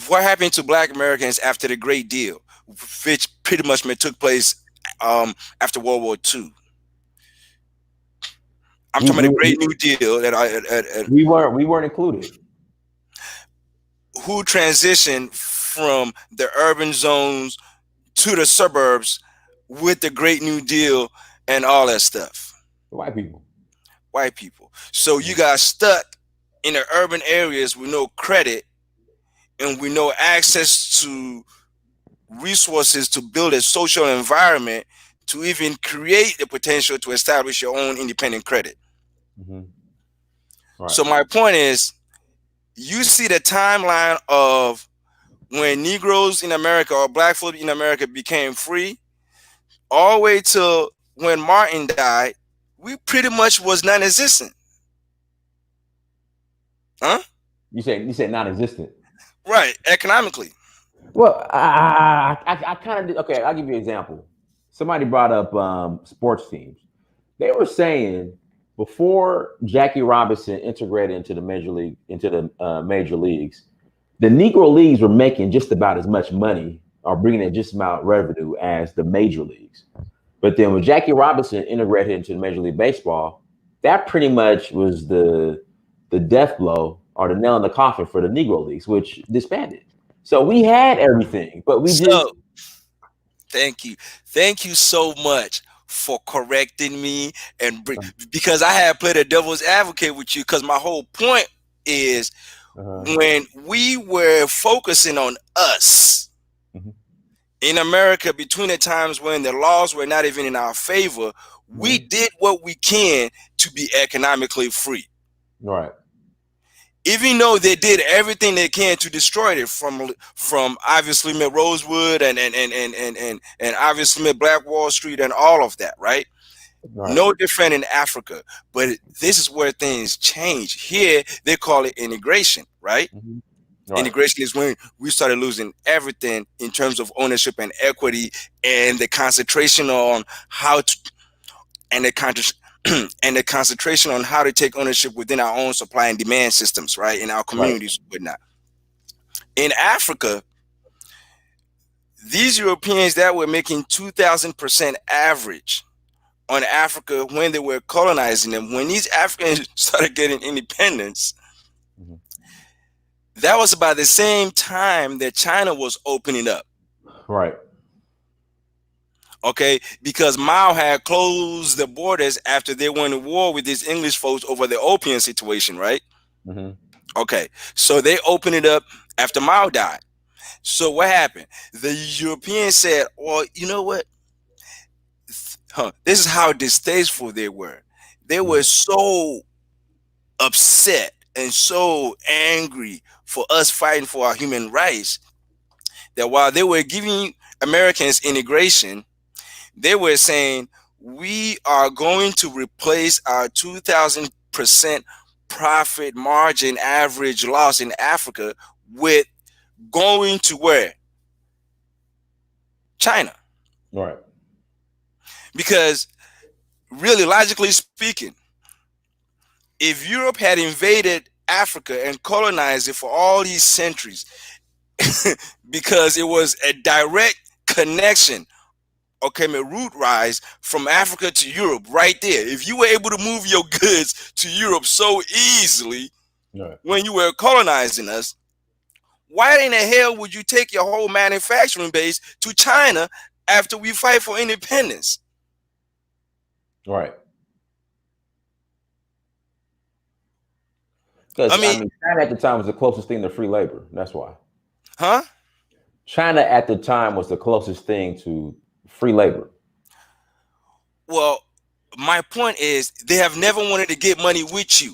What happened to Black Americans after the Great Deal, which pretty much took place after World War II? I'm We, talking about the we, Great New Deal we weren't included. who transitioned from the urban zones to the suburbs with the Great New Deal and all that stuff. The white people. White people. So you got stuck in the urban areas with no credit and with no access to resources to build a social environment to even create the potential to establish your own independent credit. Mm-hmm. Right. So my point is, you see the timeline of when Negroes in America or Black folk in America became free, all the way to when Martin died, we pretty much was non-existent. Huh? You said non-existent. Right, economically. Well, I kind of okay. I'll give you an example. Somebody brought up sports teams. They were saying before Jackie Robinson integrated into the major leagues, the Negro leagues were making just about as much money or bringing in just about revenue as the major leagues. But then when Jackie Robinson integrated into the Major League Baseball, that pretty much was the death blow or the nail in the coffin for the Negro leagues, which disbanded. So we had everything, but we just So thank you so much for correcting me because I had played a devil's advocate with you, because my whole point is when we were focusing on us in America between the times when the laws were not even in our favor, we did what we can to be economically free. Right. Even though they did everything they can to destroy it, from obviously Rosewood and obviously Black Wall Street and all of that, right? No different in Africa, but this is where things change. Here they call it integration, right? Right. Integration is when we started losing everything in terms of ownership and equity, and the concentration on how to and the concentration on how to take ownership within our own supply and demand systems, right, in our communities, whatnot. In Africa, these Europeans that were making 2,000% average on Africa when they were colonizing them, when these Africans started getting independence, that was about the same time that China was opening up. Right. Okay, because Mao had closed the borders after they went to war with these English folks over the opium situation, right? Okay, so they opened it up after Mao died. So what happened? The Europeans said, well, you know what? This is how distasteful they were. They were so upset and so angry for us fighting for our human rights that while they were giving Americans integration, they were saying, we are going to replace our 2,000% profit margin average loss in Africa with going to where? China. Right. Because really, logically speaking, if Europe had invaded Africa and colonized it for all these centuries, because it was a direct connection, okay, a route rise from Africa to Europe right there. If you were able to move your goods to Europe so easily when you were colonizing us, why in the hell would you take your whole manufacturing base to China after we fight for independence? Right. Because I mean, China at the time was the closest thing to free labor. That's why. Huh? China at the time was the closest thing to free labor. Well, my point is they have never wanted to get money with you.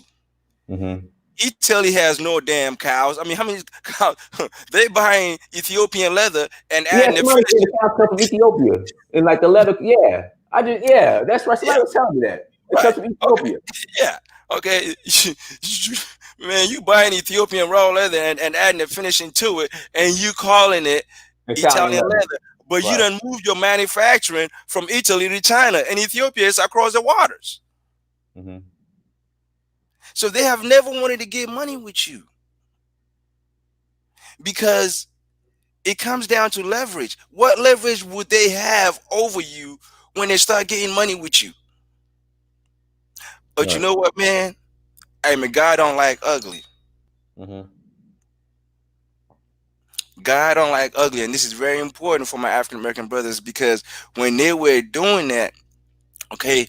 Mm-hmm. Italy has no damn cows. I mean, how many cows? They buying Ethiopian leather and Yeah, adding the somebody said finishing. the cows come from Ethiopia and like the leather. Yeah, yeah, that's right. Yeah, Somebody was telling me that it right. comes from Okay. Ethiopia. Yeah. Okay. Man, you buying Ethiopian raw leather and adding the finishing to it, and you calling it Italian Italian leather, leather. But you right? done moved your manufacturing from Italy to China, and Ethiopia is across the waters. Mm-hmm. So they have never wanted to get money with you because it comes down to leverage. What leverage would they have over you when they start getting money with you? But you Right. know what, man? Hey, man, God don't like ugly. Mm-hmm. God don't like ugly, and this is very important for my African American brothers because when they were doing that, okay,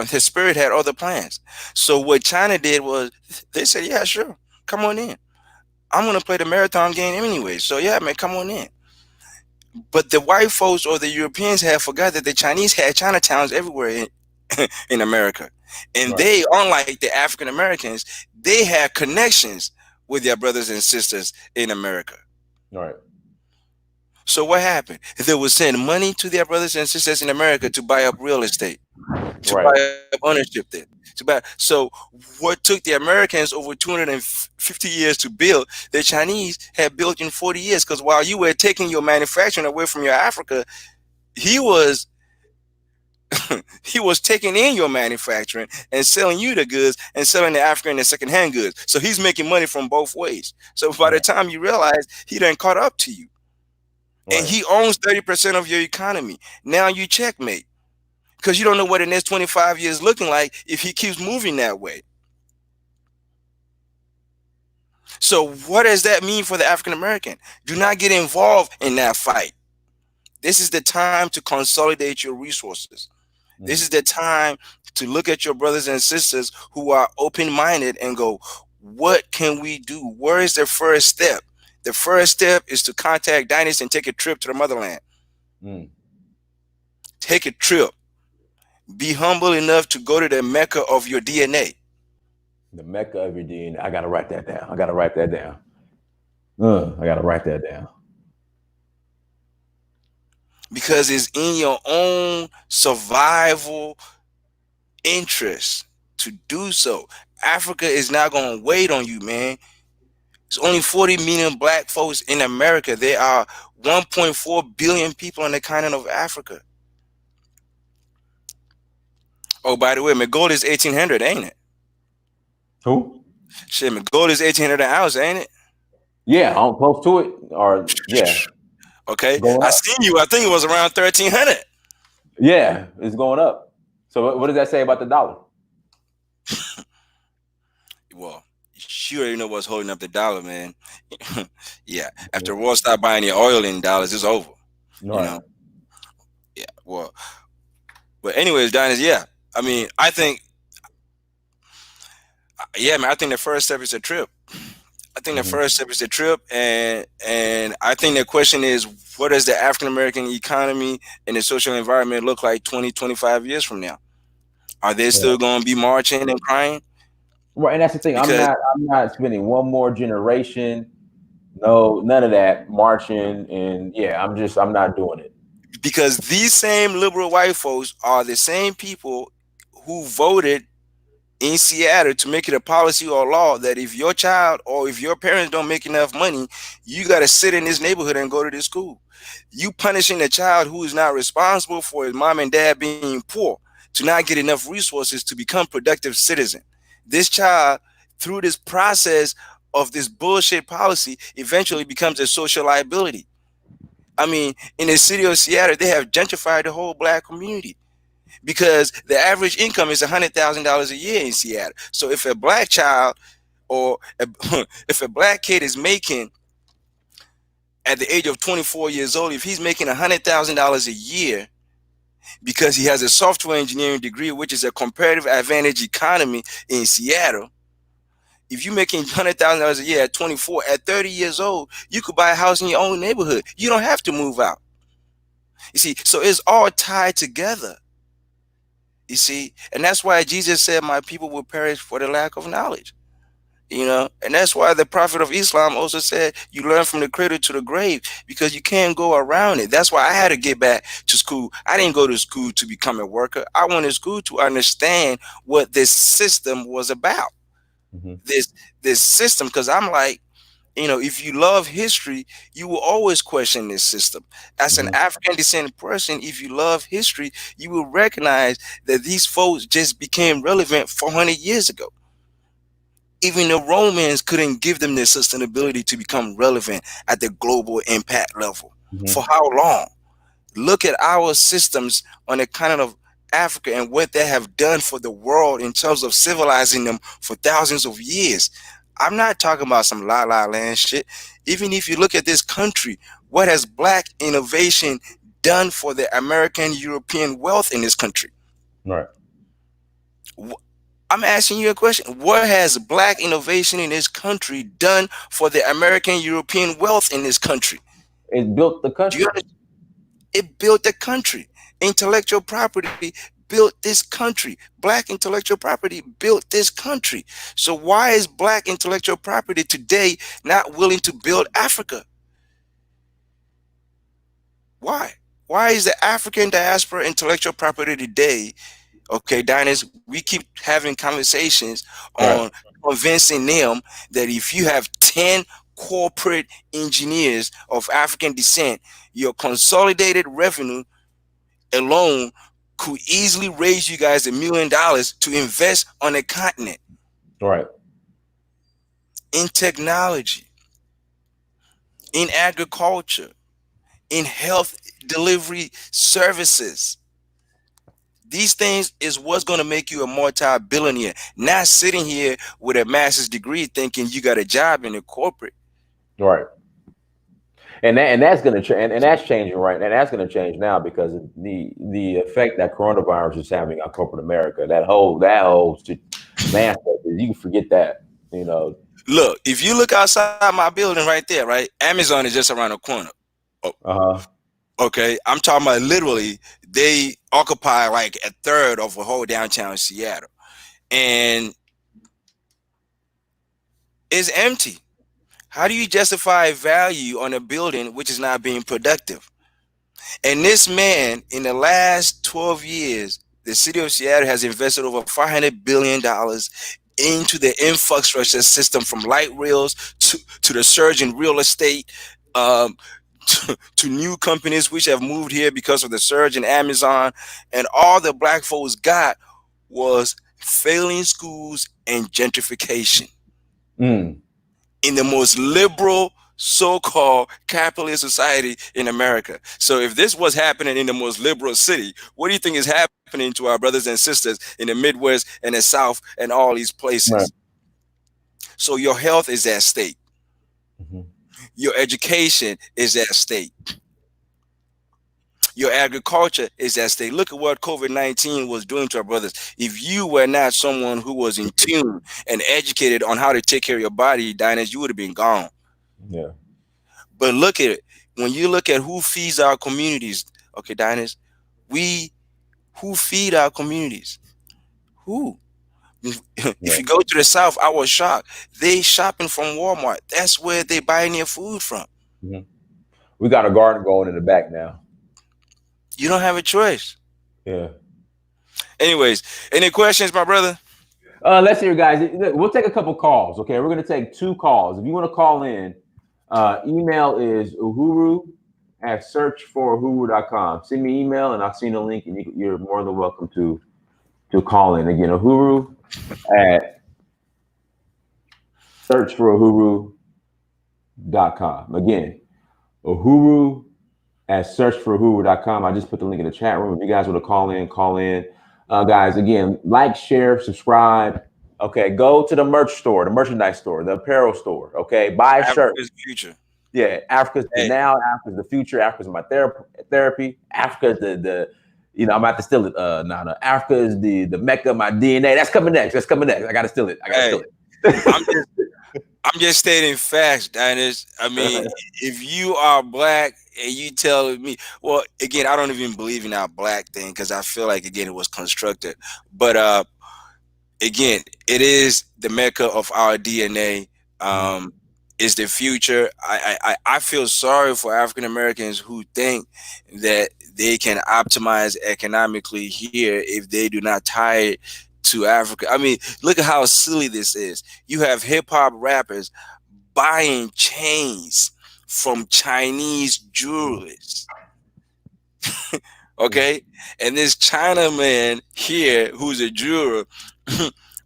his spirit had other plans. So what China did was they said, "Yeah, sure, come on in. I'm gonna play the marathon game anyway. So yeah, man, come on in." But the white folks or the Europeans had forgot that the Chinese had Chinatowns everywhere in America, and Right. they, unlike the African Americans, they had connections with their brothers and sisters in America. Right. So what happened? They would send money to their brothers and sisters in America to buy up real estate, to Right. buy up ownership there. To buy. So what took the Americans over 250 years to build, the Chinese had built in 40 years. Because while you were taking your manufacturing away from your Africa, he was he was taking in your manufacturing and selling you the goods and selling the African and secondhand goods. So he's making money from both ways. So by the Right. time you realize he done caught up to you, and Right. he owns 30% of your economy. Now you checkmate because you don't know what the next 25 years looking like if he keeps moving that way. So what does that mean for the African American? Do not get involved in that fight. This is the time to consolidate your resources. This Mm. is the time to look at your brothers and sisters who are open-minded and go, what can we do? Where is the first step? The first step is to contact Dynasty and take a trip to the motherland. Mm. Take a trip. Be humble enough to go to the Mecca of your DNA The Mecca of your DNA. I gotta write that down. I gotta write that down. I gotta write that down. because it's in your own survival interest to do so. Africa is not going to wait on you, man. There's only 40 million black folks in America. There are 1.4 billion people on the continent of Africa. Oh, by the way, my gold is 1800, ain't it? Who? Shit, my gold is 1800 an ounce, ain't it? Yeah, I'm close to it. Or yeah, Okay, going I up. seen you. I think it was around 1300. Yeah, it's going up. So what does that say about the dollar? Well, you already know what's holding up the dollar, man. Yeah, after Mhm. the world start buying the oil in dollars, it's over. You Right. know. Yeah. Well, but anyways, Dynasty. Yeah. I mean, I think. Yeah, man. I think the first step is a trip. I think the Mm-hmm. first step is a trip, and I think the question is, what does the African American economy and the social environment look like 20, 25 years from now? Are they Right. still going to be marching and crying? Right, and that's the thing. Because I'm not spending one more generation. No, none of that marching, and yeah, I'm not doing it. because these same liberal white folks are the same people who voted in Seattle to make it a policy or law that if your child or if your parents don't make enough money, you got to sit in this neighborhood and go to this school. You punishing a child who is not responsible for his mom and dad being poor to not get enough resources to become productive citizen. This child, through this process of this bullshit policy, eventually becomes a social liability. I mean, in the city of Seattle, they have gentrified the whole black community because the average income is $100,000 a year in Seattle. So if a black child or if a black kid is making at the age of 24 years old, if he's making $100,000 a year because he has a software engineering degree, which is a comparative advantage economy in Seattle, if you're making $100,000 a year at 24, at 30 years old, you could buy a house in your own neighborhood. You don't have to move out. You see, so it's all tied together. You see, and that's why Jesus said, "My people will perish for the lack of knowledge." You know, and that's why the Prophet of Islam also said, "You learn from the cradle to the grave," because you can't go around it. That's why I had to get back to school. I didn't go to school to become a worker. I went to school to understand what this system was about. Hmm. This system, because I'm like, if you love history, you will always question this system. As an Hmm. African descent person, if you love history, you will recognize that these folks just became relevant 400 years ago. Even the Romans couldn't give them the sustainability to become relevant at the global impact level. Hmm. For how long? Look at our systems on the continent of Africa and what they have done for the world in terms of civilizing them for thousands of years. I'm not talking about some la la land shit. Even if you look at this country, what has black innovation done for the American European wealth in this country? Right. Wh- I'm asking you a question. What has black innovation in this country done for the American European wealth in this country? It built the Do you country. understand? It built the country. Intellectual property built this country. Black intellectual property built this country. So why is black intellectual property today not willing to build Africa? Why? Why is the African diaspora intellectual property today? Okay, Diners, we keep having conversations on Right. convincing them that if you have 10 corporate engineers of African descent, your consolidated revenue alone could easily raise you guys $1 million to invest on a continent Right. in technology, in agriculture, in health delivery services. These things is what's going to make you a multi-billionaire, not sitting here with a master's degree thinking you got a job in a corporate. Right. And that's going to change, and that's changing, right, and that's going to change now because of the effect that coronavirus is having on corporate America. That whole landscape, you can forget that. You know. Look, if you look outside my building right there, right, Amazon is just around the corner. Oh, Uh huh. okay, I'm talking about literally they occupy like a third of the whole downtown Seattle, and it's empty. How do you justify value on a building which is not being productive? And this man, in the last 12 years, the city of Seattle has invested over $500 billion into the infrastructure system, from light rails to the surge in real estate, um, to new companies which have moved here because of the surge in Amazon. And all the black folks got was failing schools and gentrification Mm. in the most liberal so-called capitalist society in America. So if this was happening in the most liberal city, what do you think is happening to our brothers and sisters in the Midwest and the South and all these Right. places? So your health is at stake. Hmm. Your education is at stake. Your agriculture is at stake. Look at what COVID-19 was doing to our brothers. If you were not someone who was in tune and educated on how to take care of your body, Diners, you would have been gone. Yeah. But look at it. When you look at who feeds our communities, okay, Diners, we who feed our communities? Who? If Yeah. you go to the South, I was shocked. They shopping from Walmart. That's where they buying their food from. Hmm. We got a garden going in the back now. You don't have a choice. Yeah. Anyways, any questions, my brother? Let's hear, guys. We'll take a couple calls. Okay, we're going to take 2 calls. If you want to call in, email is uhuru at searchforuhuru.com. Send me an email and I'll send you a link, and you're more than welcome to call in. Again, uhuru at searchforuhuru.com. Again, uhuru at searchforuhuru.com. I just put the link in the chat room. If you guys want to call in, call in. Guys, again, like, share, subscribe. Okay, go to the merch store, the merchandise store, the apparel store. Okay, buy a shirt. Africa's future. Yeah, Africa's the Hey, now, Africa's the future, Africa's my therapy. Africa's the I'm about to steal it. No, Africa is the mecca of my DNA. That's coming next. That's coming next. I gotta steal it. I gotta hey, steal I'm it. just I'm just stating facts, Diners. I mean, if you are black and you tell me, well, again, I don't even believe in that black thing because I feel like again it was constructed. But again, it is the mecca of our DNA. Um, is the future. I feel sorry for African Americans who think that they can optimize economically here if they do not tie it to Africa. I mean, look at how silly this is. You have hip hop rappers buying chains from Chinese jewelers. Okay, and this Chinaman here who's a jeweler,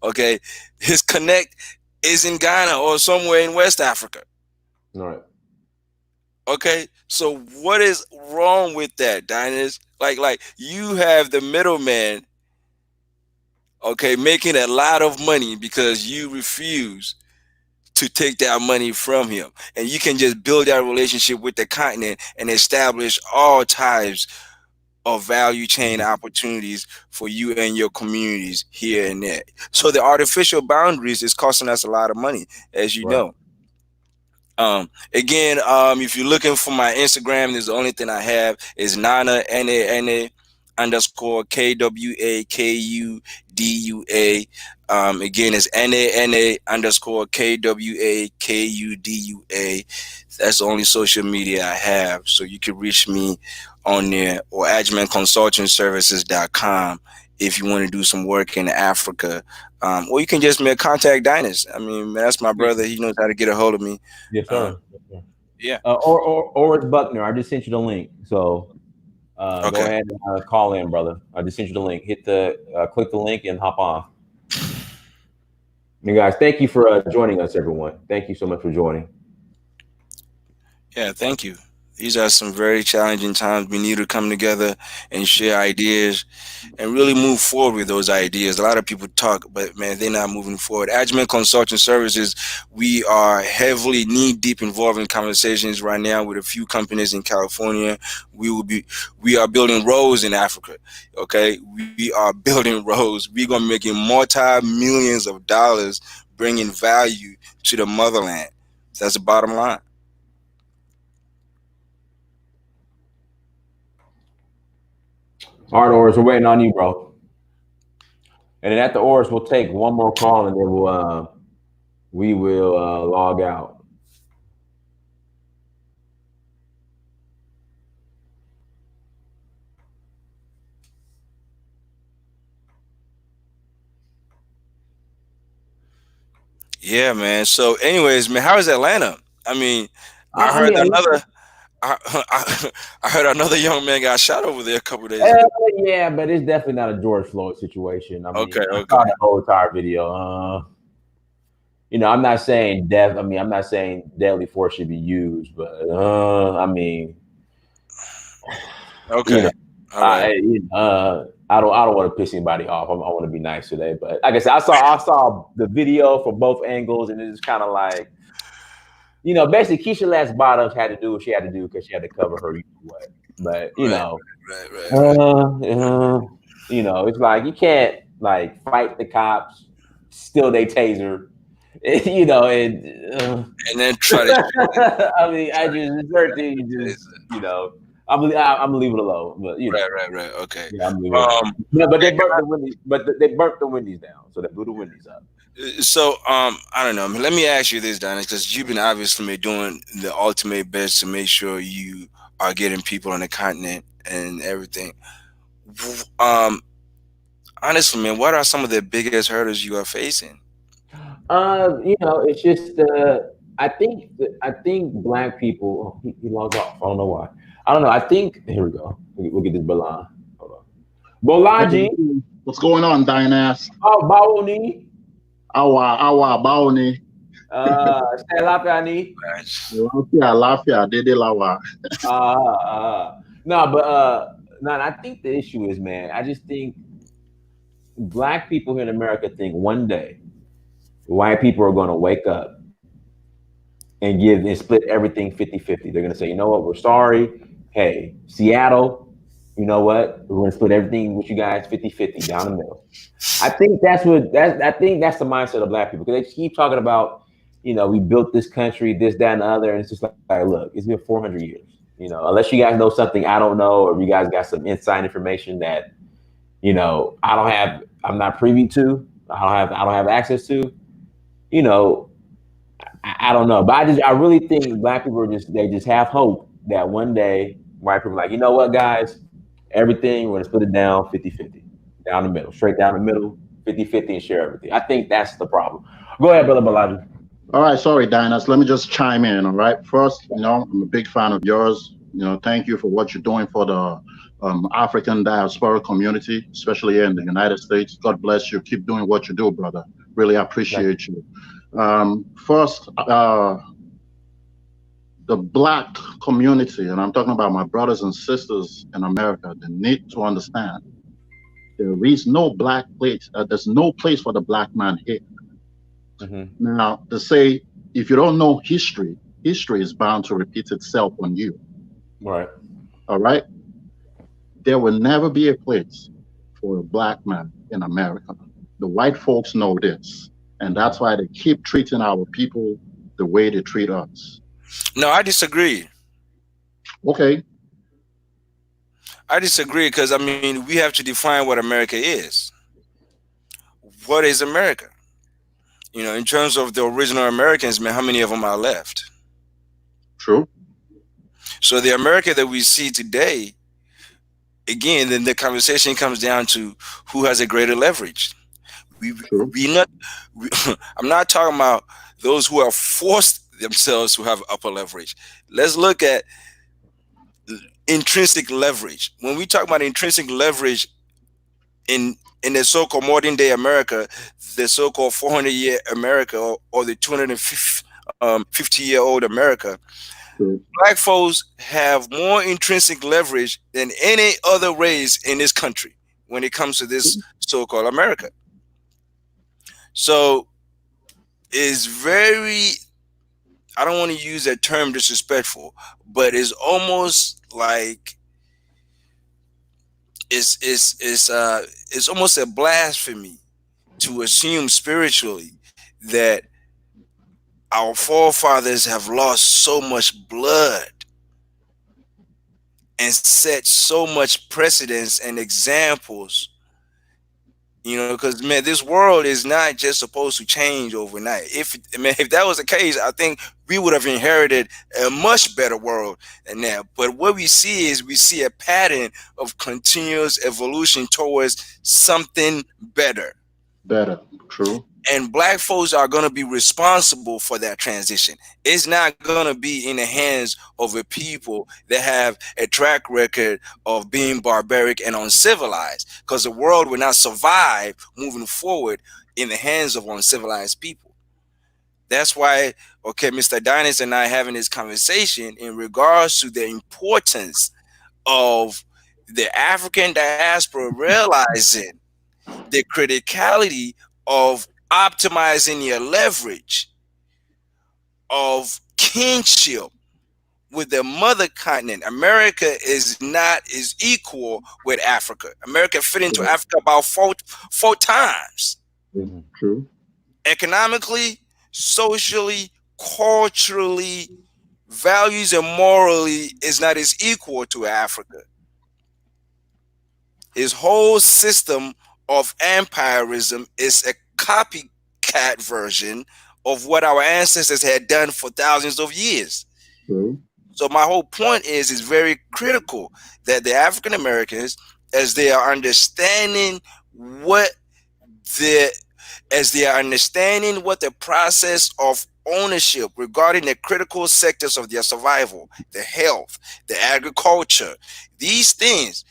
okay, his connect is in Ghana or somewhere in West Africa. All right. Okay, so what is wrong with that, Diners? Like you have the middleman, okay, making a lot of money because you refuse to take that money from him, and you can just build that relationship with the continent and establish all types of value chain opportunities for you and your communities here and there. So the artificial boundaries is costing us a lot of money, as you Right. know. Again, if you're looking for my Instagram, there's the only thing I have is Nana Nana underscore KWAKUDUA. Again, it's NANA underscore KWAKUDUA. That's the only social media I have. So you can reach me on there or AgyemanConsultingServices.com if you want to do some work in Africa. Or you can just make contact Diners. I mean, that's my Yeah. brother. He knows how to get a hold of me. Yes, Um, sir. Yes, sir. yeah. Or it's Buckner. I just sent you the link. So go Okay. ahead and call in, brother. I just sent you the link. Hit the click the link and hop on. You guys, thank you for joining us, everyone. Thank you so much for joining. Yeah. Thank you. These are some very challenging times. We need to come together and share ideas and really move forward with those ideas. A lot of people talk, but man, they're not moving forward. Agyeman Consulting Services, we are heavily knee deep involved in conversations right now with a few companies in California. We are building roads in Africa. Okay, we are building roads. We're gonna be making multi-millions of dollars, bringing value to the motherland. That's the bottom line. All right, Oris, we're waiting on you, bro. And then at the Oris, we'll take one more call and then we will log out. Yeah, man. So, anyways, man, how is Atlanta? I mean, I I heard mean, another. I heard another young man got shot over there a couple days uh, ago. yeah, but it's definitely not a George Floyd situation. I Okay, mean, I okay, saw the whole entire video. I'm not saying death. I mean, I'm not saying deadly force should be used, but I mean, you okay. know, All right. I don't want to piss anybody off. I want to be nice today, but like I said, I saw the video from both angles, and it's kind of like, basically Keisha Lance Bottoms had to do what she had to do because she had to cover her, what. But Right, right, right, right. it's like you can't like fight the cops, steal their taser, and And then try to shoot I mean, I just it's certain things you it. just I'm gonna leave it alone, but Right, right, right. Okay. yeah, I'm leaving it alone. Um. Yeah, but Yeah, they burnt the windies, they burnt the windies down, so they blew the windies up. so I don't know. Let me ask you this, Donnie, because you've been obviously been doing the ultimate best to make sure you are getting people on the continent and everything. Um. Honestly, man, what are some of the biggest hurdles you are facing? It's just I think black people. He logged off. I don't know why. I don't know. I think here we go. We'll get this Balan. Hold on. Hey, Bolaji. what's going on, Dynas? Oh, Baoni. Awa, Baoni. Stelafani. Lafia, Dede Lawa. No, but no. I think the issue is, man. I just think black people here in America think one day white people are going to wake up and give and split everything 50-50. They're going to say, you know what, we're sorry. Hey, Seattle, you know what? We're going to split everything with you guys 50-50 down the middle. I think that's the mindset of black people because they keep talking about, we built this country, this, that, and the other. And it's just like, look, it's been 400 years. Unless you guys know something I don't know, or you guys got some inside information that I don't have, I'm not privy to, I don't have access to. You know, I don't know, but I really think black people they just have hope that one day white people are like, you know what, guys, everything we're gonna split it down 50-50, down the middle, straight down the middle, 50-50, and share everything. I think that's the problem. Go ahead, brother Balaji. All right, sorry, Dynas. Let me just chime in. All right. First, I'm a big fan of yours. Thank you for what you're doing for the African diaspora community, especially here in the United States. God bless you. Keep doing what you do, brother. Really appreciate you. First, the black community, and I'm talking about my brothers and sisters in America, they need to understand there is no black place. There's no place for the black man here. Now, to say, if you don't know history, history is bound to repeat itself on you. Right. All right. There will never be a place for a black man in America. The white folks know this, and that's why they keep treating our people the way they treat us. No, I disagree. Okay. I disagree because, I mean, we have to define what America is. What is America? In terms of the original Americans, man, how many of them are left? True. So the America that we see today, again, then the conversation comes down to who has a greater leverage. I'm not talking about those who have forced themselves to have upper leverage. Let's look at intrinsic leverage. When we talk about intrinsic leverage in the so-called modern day America, the so-called 400-year America, or the 250-year-old America, black folks have more intrinsic leverage than any other race in this country when it comes to this so-called America. So it's very, I don't want to use that term disrespectful, but it's almost like it's almost a blasphemy to assume spiritually that our forefathers have lost so much blood and set so much precedence and examples, because, man, this world is not just supposed to change overnight. If that was the case, I think we would have inherited a much better world than that. But what we see is a pattern of continuous evolution towards something better. Better. True. And black folks are going to be responsible for that transition. It's not going to be in the hands of a people that have a track record of being barbaric and uncivilized, because the world will not survive moving forward in the hands of uncivilized people. That's why, Mr. Dynas and I having this conversation in regards to the importance of the African diaspora realizing the criticality of optimizing your leverage of kinship with the mother continent. America is equal with Africa. America fit into Africa about four times. True. Economically, socially, culturally, values, and morally is not as equal to Africa. His whole system of empirism is a copycat version of what our ancestors had done for thousands of years. So my whole point is it's very critical that the African Americans, as they are understanding what the process of ownership regarding the critical sectors of their survival, the health, the agriculture, these things.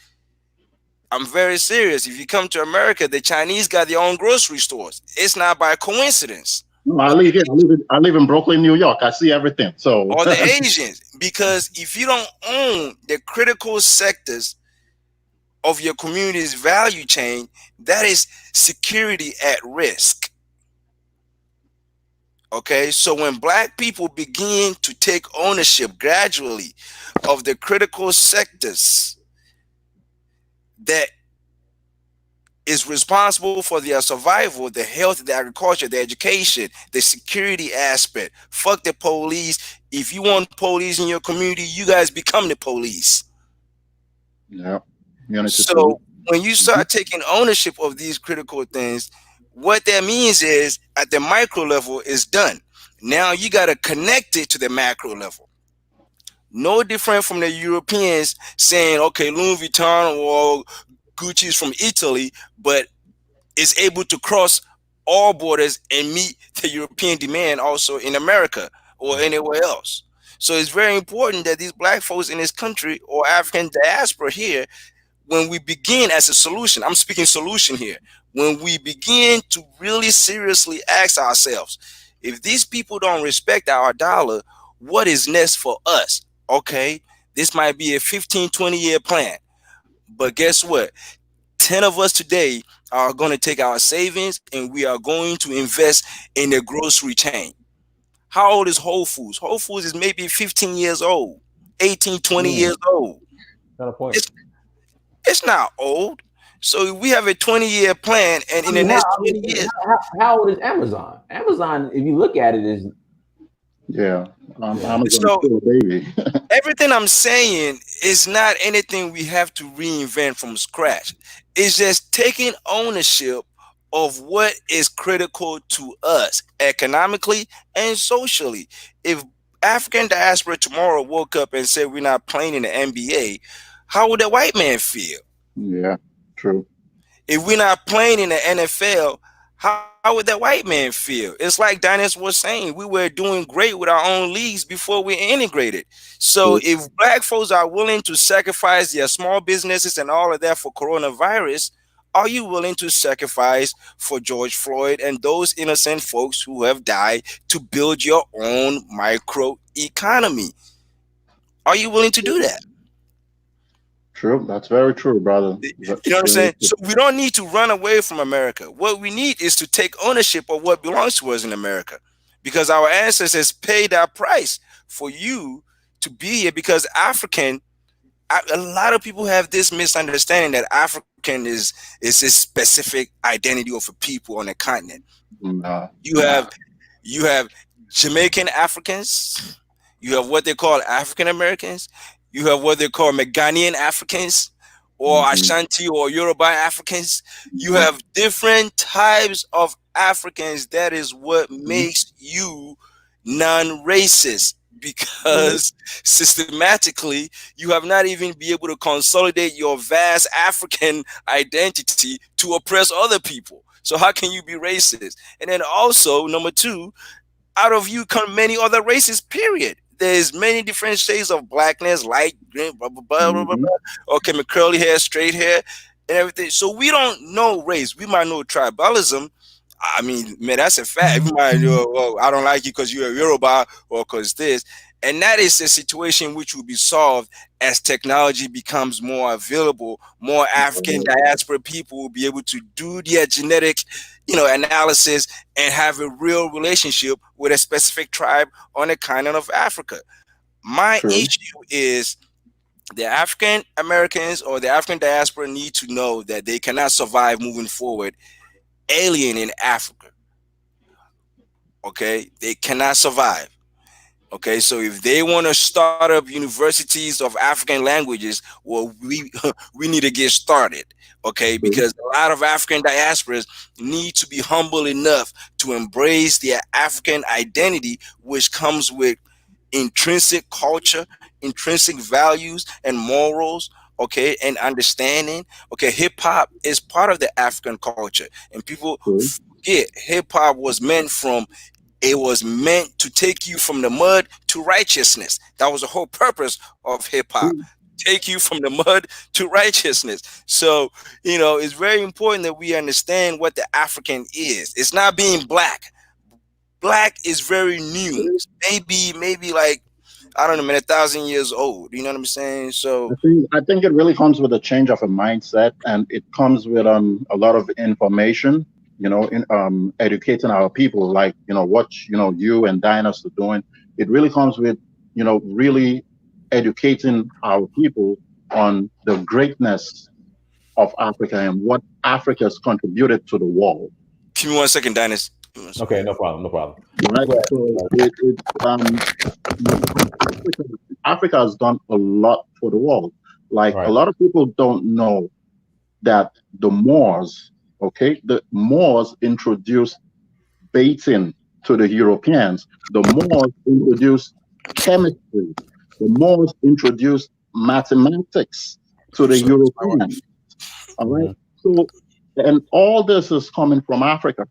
I'm very serious. If you come to America, the Chinese got their own grocery stores. It's not by coincidence. No, I live here. I live in Brooklyn, New York. I see everything. So, or the Asians, because if you don't own the critical sectors of your community's value chain, that is security at risk. Okay, so when black people begin to take ownership gradually of the critical sectors that is responsible for their survival, the health, the agriculture, the education, the security aspect. Fuck the police. If you want police in your community, you guys become the police. Yeah. Unity So solution. when you Mhm. start taking ownership of these critical things, what that means is at the micro level is done. Now you got to connect it to the macro level. No different from the Europeans saying, okay, Louis Vuitton or Gucci is from Italy, but is able to cross all borders and meet the European demand also in America or anywhere else. So it's very important that these black folks in this country or African diaspora here, when we begin as a solution, I'm speaking solution here, when we begin to really seriously ask ourselves, if these people don't respect our dollar, what is next for us? Okay, this might be a 15, 20-year plan. But guess what? 10 of us today are going to take our savings and we are going to invest in the grocery chain. How old is Whole Foods? Whole Foods is maybe 15 years old, 18, 20 Mm, years old. got a point. It's, it's not old. So we have a 20-year plan, and I in the mean, next I 20 mean, years, how old is Amazon? Amazon, if you look at it, is Yeah. yeah. Amazon is so still a baby. everything I'm saying is not anything we have to reinvent from scratch. It's just taking ownership of what is critical to us economically and socially. If African diaspora tomorrow woke up and said we're not playing in the NBA, how would the white man feel? Yeah. True. If we're not playing in the NFL, how would that white man feel? It's like Dennis was saying, we were doing great with our own leagues before we integrated. So True. if black folks are willing to sacrifice their small businesses and all of that for coronavirus, are you willing to sacrifice for George Floyd and those innocent folks who have died to build your own micro economy? Are you willing to do that? True. That's very true, brother. You know what I'm Very saying? true. So we don't need to run away from America. What we need is to take ownership of what belongs to us in America, because our ancestors paid that price for you to be here. Because a lot of people have this misunderstanding that African is a specific identity of a people on a continent. Nah. You have Nah. you have Jamaican Africans. You have what they call African Americans. You have what they call Ghanaian Africans or Mm-hmm. Ashanti or Yoruba Africans. You Mm-hmm. have different types of Africans. That is what Mm-hmm. makes you non-racist, Yeah. because systematically you have not even been able to consolidate your vast African identity to oppress other people. So how can you be racist? And then also number two, out of you come many other races, period. There's many different shades of blackness, light, green, blah, blah, blah, blah, blah, Mm-hmm. blah. Okay, curly hair, straight hair, and everything. So we don't know race. We might know tribalism. I mean, man, that's a fact. We might know, well, I don't like you because you're a Yoruba or because this. And that is a situation which will be solved as technology becomes more available. More African diaspora people will be able to do their genetic, analysis and have a real relationship with a specific tribe on the continent of Africa. My True. issue is the African Americans or the African diaspora need to know that they cannot survive moving forward alien in Africa. Okay, they cannot survive. Okay, so if they want to start up universities of African languages, well, we we need to get started. Okay, True. because a lot of African diasporas need to be humble enough to embrace their African identity, which comes with intrinsic culture, intrinsic values and morals. Okay, and understanding. Okay, hip hop is part of the African culture, and people True. forget hip hop was meant to take you from the mud to righteousness. That was the whole purpose of hip hop. True. Take you from the mud to righteousness. So, it's very important that we understand what the African is. It's not being black. Black is very new. Maybe like, I don't know, man, 1,000 years old. You know what I'm saying? So, I think it really comes with a change of a mindset, and it comes with a lot of information. In educating our people, like what you and Dynast are doing. It really comes with really educating our people on the greatness of Africa and what Africa has contributed to the world. Give me 1 second, Dynasty. Okay, no problem, no problem. Right. Go ahead. So Africa has done a lot for the world. Like Right. a lot of people don't know that the Moors, okay, the Moors introduced baiting to the Europeans. The Moors introduced chemistry. The Moors introduced mathematics to the Europeans. All right. So, and all this is coming from Africa.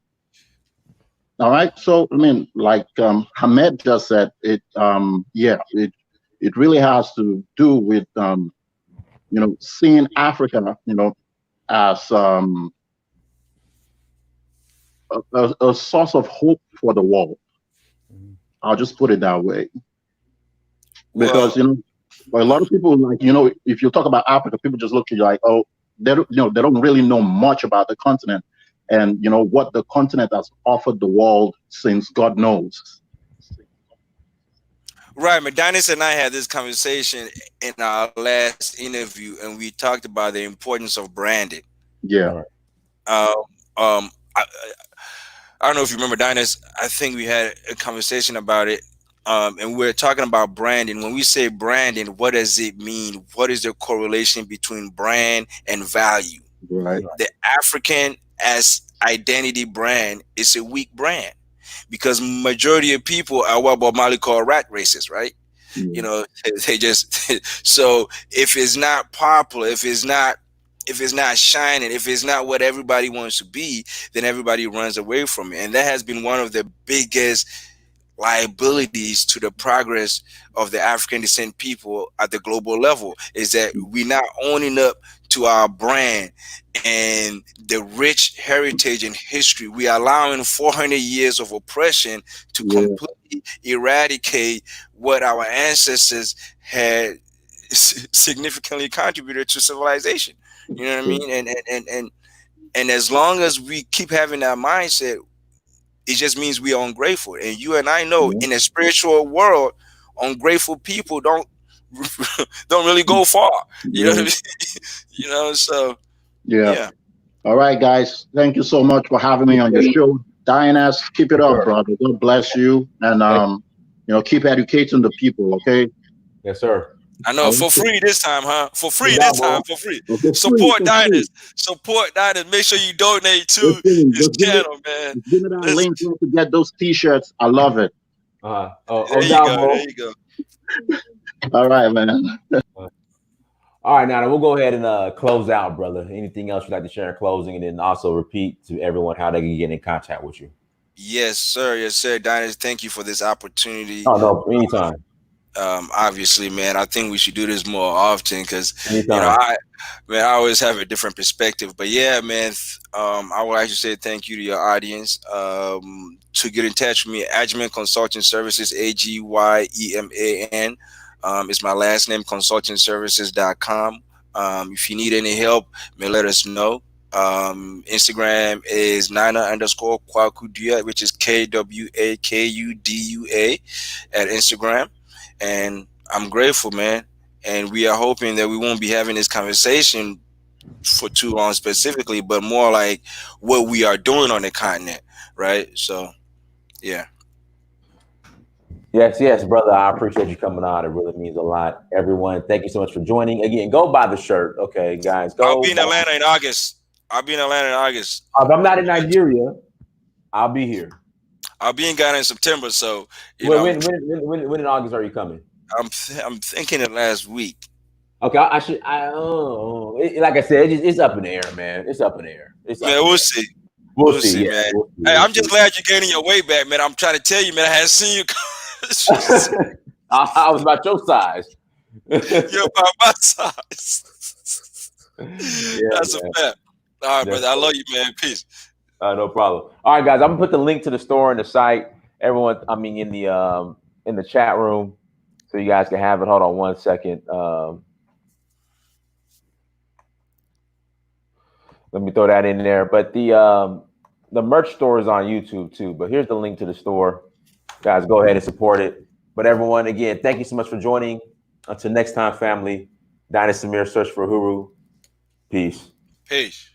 All right. So, I mean, like Ahmed just said, it really has to do with seeing Africa, as a source of hope for the world. I'll just put it that way. Because a lot of people, like, if you talk about Africa, people just look at you like, oh, they don't really know much about the continent and what the continent has offered the world since God knows. Right, Adonis and I had this conversation in our last interview, and we talked about the importance of branding. Yeah. I don't know if you remember, Dinus. I think we had a conversation about it, and we're talking about branding. When we say branding, what does it mean? What is the correlation between brand and value? Right. The African as identity brand is a weak brand because majority of people are what Bob Marley called rat races, right? Yeah. They just so if it's not popular, if it's not shining, if it's not what everybody wants to be, then everybody runs away from it. And that has been one of the biggest liabilities to the progress of the African descent people at the global level, is that we're not owning up to our brand and the rich heritage and history. We are allowing 400 years of oppression to completely eradicate what our ancestors had significantly contributed to civilization. You know what I mean? And as long as we keep having that mindset, it just means we are ungrateful. And you and I know in a spiritual world, ungrateful people don't really go far. You know what I mean? So yeah. All right, guys. Thank you so much for having me on your show. Amirdynast, keep it up, brother. God bless you. And keep educating the people, okay? Yes, sir. I know, for free this time, huh? For free this time, for free. Support Diners. Support Diners. Make sure you donate to his channel, man. Give me that link to get those t-shirts. I love it. There you go. All right, man. All right, now we'll go ahead and close out, brother. Anything else you'd like to share in closing, and then also repeat to everyone how they can get in contact with you. Yes, sir. Yes, sir. Diners, thank you for this opportunity. Oh, no, anytime. Obviously, man, I think we should do this more often because I always have a different perspective. But yeah, man, I would like to say thank you to your audience. To get in touch with me, Agyeman Consulting Services, Agyeman. It's my last name, consultingservices.com. If you need any help, let us know. Instagram is Nana_Kwakudua, which is KWAKUDUA at Instagram. And I'm grateful, man. And we are hoping that we won't be having this conversation for too long specifically, but more like what we are doing on the continent, right? So, yeah. Yes, brother. I appreciate you coming on. It really means a lot. Everyone, thank you so much for joining. Again, go buy the shirt. Okay, guys. I'll be in Atlanta in August. If I'm not in Nigeria, I'll be here. I'll be in Ghana in September. So, when in August are you coming? I'm thinking it last week. Okay, like I said, it's up in the air, man. It's up in the air. We'll see. We'll see, man. Hey, I'm just glad you're gaining your way back, man. I'm trying to tell you, man. I hadn't seen you. I was about your size. You're about my size. That's a fact. All right, brother. I love you, man. Peace. No problem. All right, guys. I'm gonna put the link to the store and the site. Everyone, in the chat room, so you guys can have it. Hold on 1 second. Let me throw that in there. But the merch store is on YouTube too. But here's the link to the store. Guys, go ahead and support it. But everyone, again, thank you so much for joining. Until next time, family. Dynasty Samir, search for Huru. Peace. Peace.